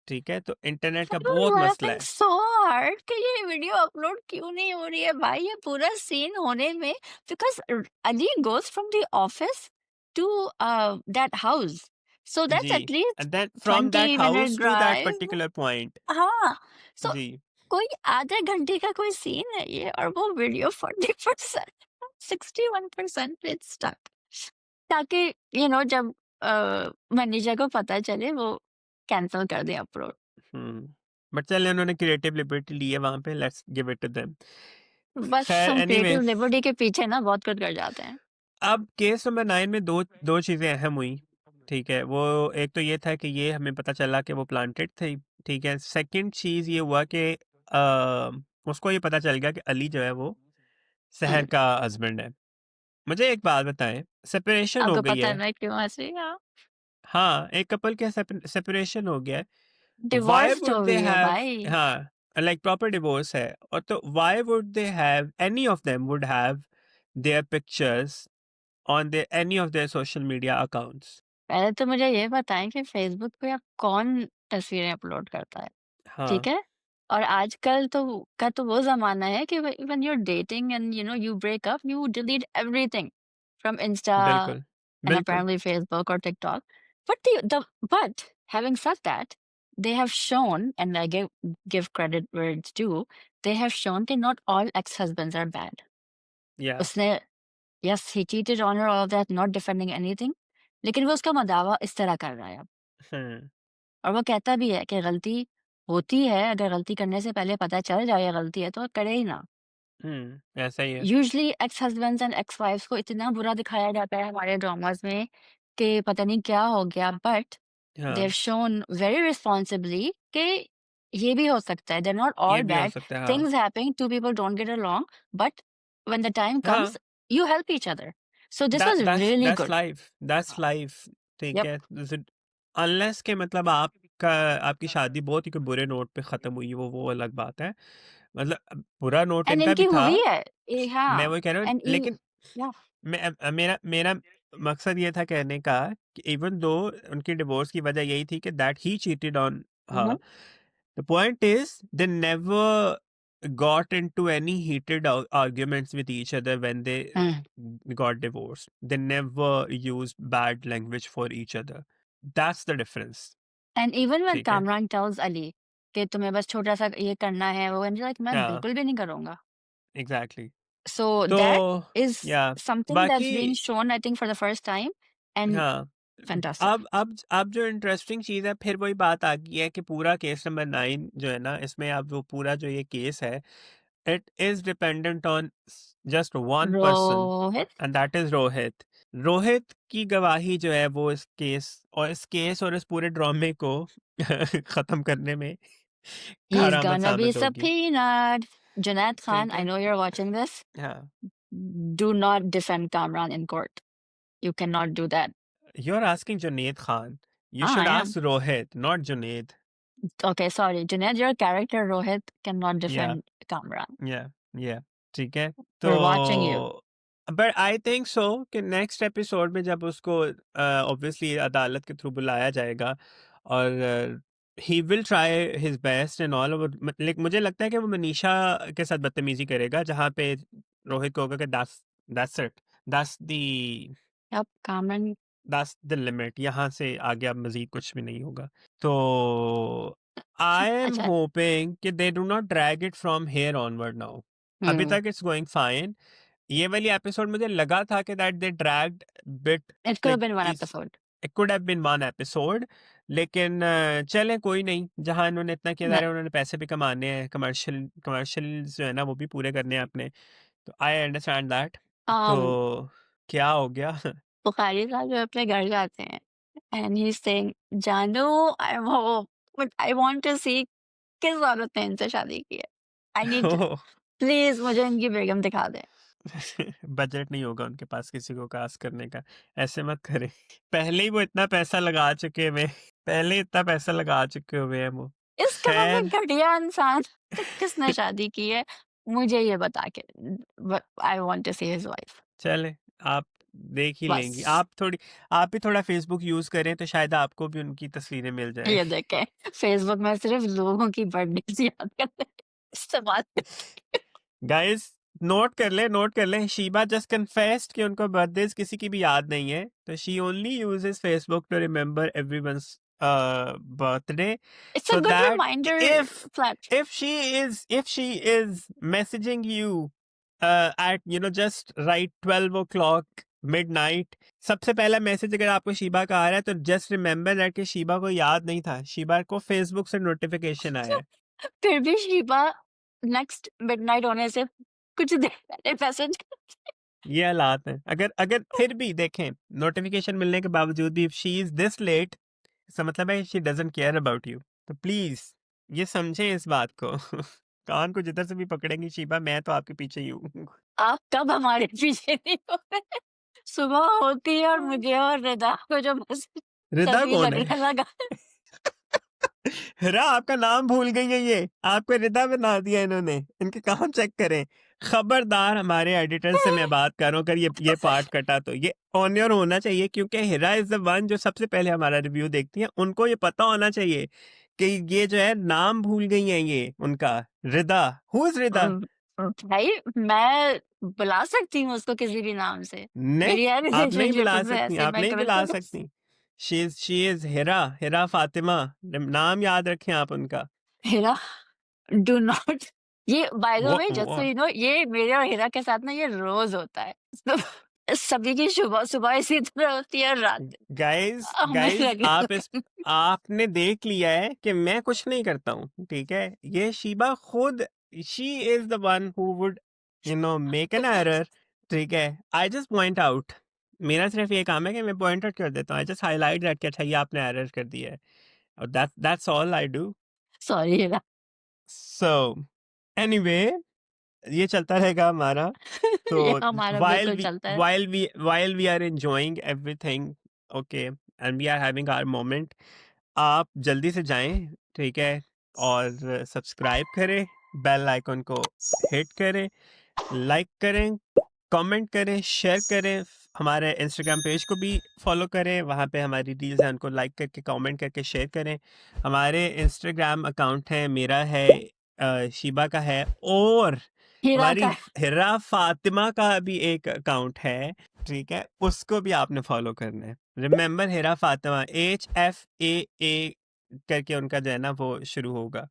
ठीक है, तो इंटरनेट का आई वाज़ बहुत मसला लाफिंग है। सो हार्ड कि ये वीडियो अपलोड क्यों नहीं हो रही है भाई, ये पूरा सीन होने में because Ali goes from the office to that house, so that's जी, at least and then from that 20 minute house to that drive. Particular point. हाँ, सो जी। कोई आधे घंटे का कोई सीन है ये और वो वीडियो 40% 61% इट्स स्टक ताकि जब मैनेजर को पता चले वो कैंसल कर दे अपलोड। बट चलिए, उन्होंने क्रिएटिव लिबर्टी ली है वहां पे, let's give it to them. बस खैर, हम एनीवे, क्रिएटिव लिबर्टी के पीछे ना बहुत कुछ कर जाते हैं। अब केस नंबर 9 में दो दो चीज़ें अहम हुई। ठीक है, वो एक तो ये था कि ये हमें पता चला कि वो प्लांटेड थे। ठीक है, सेकंड चीज़ ये हुआ कि उसको ये पता चल गया कि अली जो है वो हुँ, सहर का हस्बैंड है। मुझे एक बात बताएं, सेपरेशन हो आपको गई पता है है। मैं क्यों हँस रही हूँ? हाँ, एक कपल के सेपरेशन हो गया है। व्हाई डिवोर्स्ड वुड हो दे गई है हैव, भाई। हाँ, लाइक प्रॉपर डिवोर्स है, और तो why would they have, any of them would have their pictures on their any of their social media accounts. पहले तो मुझे ये बताएँ कि फ़ेसबुक पे अब कौन तस्वीरें अपलोड करता है? हाँ, ठीक है? और आजकल तो वो ज़माना है कि when you are dating and you break up, you delete everything from Insta बिल्कुल, एंड बिल्कुल, apparently Facebook or TikTok. But having said that, they have shown, and I give credit where it's due, they have shown that not all ex-husbands are bad. या उसने yes, he cheated on her, all of that, not defending anything. लेकिन वो उसका मदावा इस तरह कर रहा है अब। हुँ, और वो कहता भी है कि गलती होती है, अगर गलती करने से पहले पता चल जाए ये गलती है तो करे ही ना। ऐसा ही है। Usually ex husbands and ex wifes को इतना बुरा दिखाया जाता है हमारे ड्रामास में कि पता नहीं क्या हो गया, बट दे हाँ, हैव शोन वेरी रिस्पॉन्सिबली कि ये भी हो सकता है, दे आर नॉट ये ऑल भी हो बैड, सकता है, हाँ। Things happen, to people don't get along, but when the time हाँ, comes you help each other, so this was really that's good. Life, that's life, ठीक यप। है। जैसे अनलेस के मतलब आपका आपकी शादी बहुत ही कोई बुरे नोट पे ख़त्म हुई, वो अलग बात है। मतलब बुरा नोट एंड इनका भी इनकी था, हुई है मैं हाँ। वही कह रहा हूँ, एंड लेकिन या मेरा मेरा मकसद ये था कहने का कि इवन दो उनकी डिवोर्स की वजह यही थी कि that he cheated on her, the point is they never got into any heated arguments with each other when they Hmm. got divorced. They never used bad language for each other. That's the difference. And even when ठीक है? Kamran tells Ali कि तुम्हें बस छोटा-सा ये करना है वो, and she's like मैं हाँ, बिल्कुल भी नहीं करूँगा. एग्ज़ैक्टली. So that तो is या something that's बाकी being shown I think for the first time and हाँ, fantastic. अब जो इंटरेस्टिंग चीज़ है फिर वही बात आ गई है कि पूरा केस नंबर 9 जो है ना इसमें अब वो पूरा जो ये केस है it is dependent on just one person Rohit and that is Rohit. Rohit की गवाही जो है वो इस केस और इस पूरे ड्रामे को ख़त्म करने में he's कारआमद gonna be साबित होगी। subpoenaed. Junaid Khan, ठीक I है? know you're watching this. हाँ, Do not defend Kamran in court. You cannot do that. You are asking Junaid Khan, you Ah, I should am. Ask Rohit not Junaid. Okay, sorry. Junaid, your character Rohit cannot या defend Kamran. या या ठीक है। तो We're watching you. But I think so कि next episode में जब उसको ऑब्वियसली अदालत के थ्रू बुलाया जाएगा और he will try his best and all, like मुझे लगता है कि वो मनीषा के साथ बदतमीजी करेगा जहाँ पे रोहित को होगा कि that's it, that's the Yep, Kamran. That's the limit, यहाँ से आगे अब मजीद कुछ भी नहीं होगा। तो आई एम अच्छा. होपिंग कि they do not drag it from here onward now. अभी Hmm. तक इट्स गोइंग फाइन। ये वाली एपिसोड मुझे लगा था कि that they dragged bit, It could have like been one इस episode. It could have been one episode, लेकिन चलें कोई नहीं, जहाँ इन्होंने इतना किया जा No. रहा है उन्होंने पैसे भी कमाने हैं, कमर्शियल जो है ना वो भी पूरे करने हैं अपने। तो आई अंडरस्टैंड दैट। Um, तो क्या हो गया? बुखारी साहब जो अपने घर जाते हैं and he's saying, जानू, I वो but I want to see किस औरत ने इनसे शादी की है. I need to, प्लीज मुझे इनकी बेगम दिखा दें. बजट नहीं होगा उनके पास किसी को कास्ट करने का, ऐसे मत करें। पहले ही वो इतना पैसा लगा चुके हुए, पहले ही इतना पैसा लगा चुके हुए हैं वो। इस कदर में खैर घटिया इंसान से किसने शादी की है? मुझे ये बता के, I want to see his wife. चले, आप देख ही लेंगी। बस आप भी थोड़ा फेसबुक यूज करें तो शायद आपको भी उनकी तस्वीरें मिल जाए। ये देखें, फेसबुक में सिर्फ लोगों की बर्थडे याद करते हैं, इस्तेमाल करते गाइस, नोट कर ले, शीबा जस्ट कन्फेस्ड कि उनको बर्थडेज किसी की भी याद नहीं है, तो she only uses Facebook to remember everyone's birthday, it's a so good that reminder if platform. if she is messaging you at just right 12 o'clock midnight, सबसे पहला मैसेज अगर आपको शीबा का आ रहा है तो जस्ट रिमेंबर दैट कि शीबा को याद नहीं था, शीबा को फेसबुक से नोटिफिकेशन आया है। फिर भी शिबा नेक्स्ट मिडनाइट होने से कुछ देर पहले मैसेज. ये हालात हैं। अगर अगर फिर भी देखें नोटिफिकेशन मिलने के बावजूद भी if she is this late, इसका मतलब है she doesn't care about you. तो प्लीज ये समझें इस बात को। कान को जिधर से भी पकड़ेंगी शीबा, मैं तो आपके पीछे ही हूँ। आप कब हमारे पीछे नहीं हो रहे? सुबह होती है और मुझे और रिदा को जो मैसेज रिदा तभी कौन है? लगने लगा. हिरा, आपका नाम भूल गई है ये, आपको रिदा बना दिया इन्होंने। इनके काम चेक करें। खबरदार, हमारे एडिटर से मैं बात कर रहा हूँ, अगर ये पार्ट कटा तो ये ऑन योर होना चाहिए, क्योंकि हिरा इज द वन जो सबसे पहले हमारा रिव्यू देखती है, उनको ये पता होना चाहिए कि ये जो है नाम भूल गई है ये उनका। रिदा, हु इज रिदा? भाई मैं बुला सकती हूँ उसको किसी भी नाम से. नहीं, मेरी है आप नहीं रिलेशनशिप बुला उससे, सकती, ऐसे आप मैं नहीं बुला बिल्कुल. सकती। शी इज हिरा फातिमा, नाम याद रखें आप उनका। Hera, do not. ये बाय द वो, वे जस्ट सो वो यू नो, ये मेरे और हेरा के साथ ना ये रोज होता है. तो सभी की सुबह सुबह इसी तरह होती है और रात गाइस हमें गाइस लगने लगा. आपने देख लिया है कि मैं कुछ नहीं करता हूँ, ठीक है? ये शीबा खुद, she is the one who would make an error, ठीक है? आई जस्ट पॉइंट आउट, मेरा सिर्फ ये काम है कि मैं पॉइंट आउट कर देता हूँ। आई जस्ट हाईलाइट दैट कि अच्छा ये आपने एरर कर दिया है, और that's all I do. Sorry Hera. So anyway, ये चलता रहेगा हमारा। तो ये हमारा while बिल्कुल we चलता है. while we while we are enjoying everything, okay, and we are having our moment, आप जल्दी से जाएं, ठीक है? और सब्सक्राइब करें, बेल आइकन को हिट करें, लाइक करें, कमेंट करें, शेयर करें। हमारे इंस्टाग्राम पेज को भी फॉलो करें, वहाँ पे हमारी रील्स हैं, उनको लाइक करके कमेंट करके शेयर करें। हमारे इंस्टाग्राम अकाउंट हैं, मेरा है शिबा का है, और हीरा हमारी का हिरा फातिमा का भी एक अकाउंट है, ठीक है? उसको भी आपने फ़ॉलो करना है। रिमेंबर हिरा फातिमा, HFAA करके उनका जो है ना वो शुरू होगा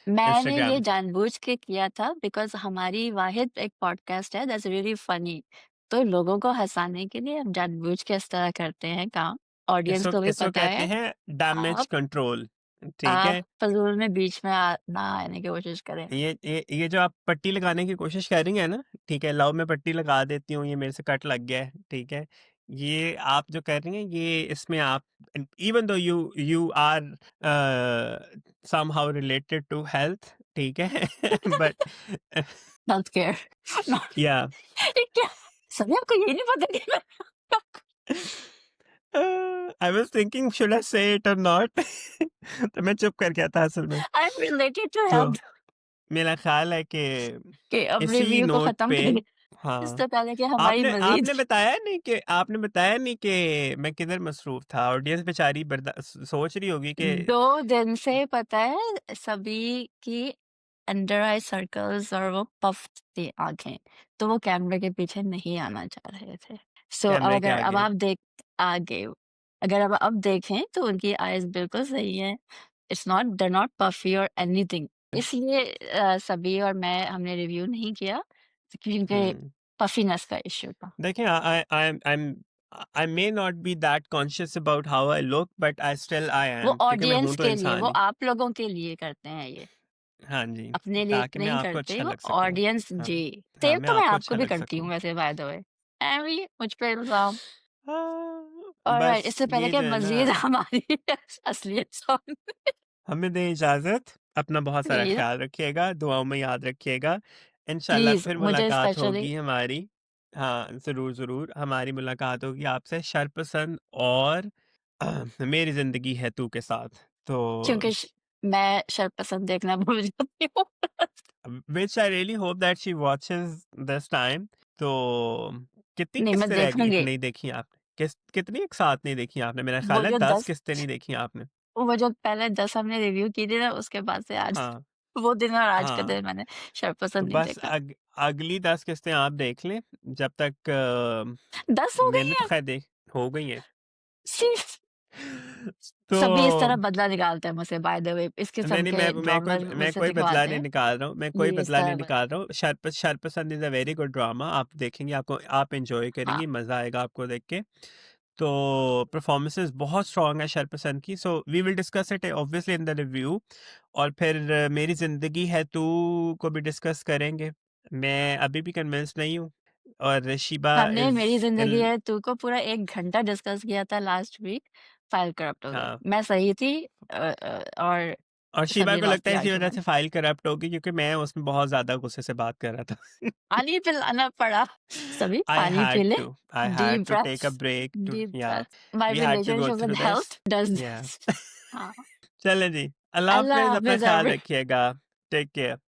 मैंने ये इंस्टाग्राम। जानबूझ के किया था बिकॉज़ हमारी वाहिद एक पॉडकास्ट है दैट्स रियली फनी। तो लोगों को हँसाने के लिए हम जानबूझ के इस तरह करते हैं काम। ऑडियंस को भी इसको पता कहते है। हैं डैमेज आप कंट्रोल, ठीक आप है? फ़ज़ूल में बीच में ना आने की कोशिश करें। ये जो आप पट्टी लगाने की कोशिश कर रही हैं ना, ठीक है, लाओ मैं पट्टी लगा देती हूँ, ये मेरे से कट लग गया है, ठीक है। ये आप जो कर रही हैं, ये इसमें आप, even though you you are somehow related to health, ठीक है, बट हेल्थ केयर नॉट या ये क्या? सभी आपको यही नहीं पता कि मैं I was thinking should I से इट और नॉट, तो मैं चुप कर गया था असल में। आई एम रिलेटेड टू तो हेल्थ मेरा ख्याल है कि कि अब इसी रिव्यू को नोट खत्म पे, करें हाँ, इससे पहले कि हमारी मज़ीद आपने बताया नहीं कि मैं किधर मसरूफ़ था। ऑडियंस बेचारी सोच रही होगी कि 2 दिन से पता है सभी की अंडर आई सर्कल्स और वो पफ्ड थी आँखें, तो वो कैमरे के पीछे नहीं आना चाह रहे थे। सो कैमरे के अब आगे। आप देख आगे अगर अब देखें तो उनकी आईज़ बिल्कुल सही हैं। It's not they are not puffy और एनीथिंग। इसलिए सभी और मैं हमने रिव्यू नहीं किया क्योंकि हुँ। पफीनेस का इश्यू था। देखें, I may not be that conscious about how I look, but I still I वो एम, क्योंकि मैं हूँ ऑडियंस तो के लिए, वो इंसान ही। आप लोगों के लिए करते हैं ये। हाँ जी, अपने लिए ताकि मैं नहीं आपको करते अच्छा वो लग सकूँ। ऑडियंस हाँ, जी। हाँ, सेव मैं तो मैं आपको आपको अच्छा भी लग करती हूँ सकूँ। वैसे बाय द वे। एवी मुझ पे इल्ज़ाम। ऑलराइट बस इससे पहले ये कि जो है ना, मज़ीद हमारी असलियत सामने हमें दें इजाज़त, अपना बहुत सारा प्लीज़, ख़्याल रखिएगा, दुआओं में याद रखिएगा। इंशाल्लाह प्लीज़ फिर मुझे मुलाकात स्पेशली होगी हमारी। हाँ, ज़रूर, ज़रूर हमारी मुलाकात होगी आपसे शरपसंद और मेरी ज़िंदगी है तू के साथ। तो क्योंकि मैं शरपसंद देखना भूल जाती हूँ। Which I really hope that she watches this time. तो कितनी नहीं मैं किस्तें रह गई देखूँगी। नहीं देखी आपने? कितनी एक साथ नहीं देखी आपने? मेरा वो ख़्याल है जो 10 10 किस्तें नहीं देखी आपने। वो जो पहले 10 हमने रिव्यू की थी ना उसके बाद से आज हाँ, वो दिन और आज का हाँ। दिन मैंने तो शरपसंद नहीं बस देखा। अगली 10 किस्तें आप देख लें, जब तक 10 हो गई मैंने तो हैं? ख़ैर देख हो गई हैं। सिर्फ तो सभी इस तरह बदला निकालते हैं मुझसे बाय द वे इस नहीं, किस्म नहीं, के मैं ड्रामास मैं मुझसे कोई बदला दिखवाते नहीं हैं। निकाल रहा हूँ, मैं कोई जी, इस बदला नहीं तरह ब निकाल रहा हूँ। Sharpasand is a very good drama, आप देखेंगे, आपको आप एन्जॉय हाँ, करेंगी, मज़ा आएगा आपको देख के। तो परफॉर्मेंसेस बहुत स्ट्रॉन्ग है शरपसंद की, so we will discuss it obviously in the review, और फिर मेरी ज़िंदगी है तू को भी डिस्कस करेंगे। मैं अभी भी कन्विंस्ड नहीं हूँ, और शिबा हमने इज़ मेरी ज़िंदगी इन, है तू को पूरा 1 घंटा डिस्कस किया था लास्ट वीक, फाइल करप्ट हो गया। हाँ, मैं सही थी और और शिबा सभी को लॉस्ट लगता द है इसी वजह से आर्गुमेंट। फाइल करप्ट होगी, क्योंकि मैं उसमें बहुत ज़्यादा गुस्से से बात कर रहा था। पानी पिलाना पड़ा। सभी I पानी पी had ले, to. I deep had to take a breaths break to, deep yeah. Breaths. My We had to go relationship through with this. Health does Yeah. This. हाँ, चलें जी। अल्लाह अल्लाह हाफ़िज़, अपना हाफ़िज़ ख़्याल एवरी रखिएगा। Take care.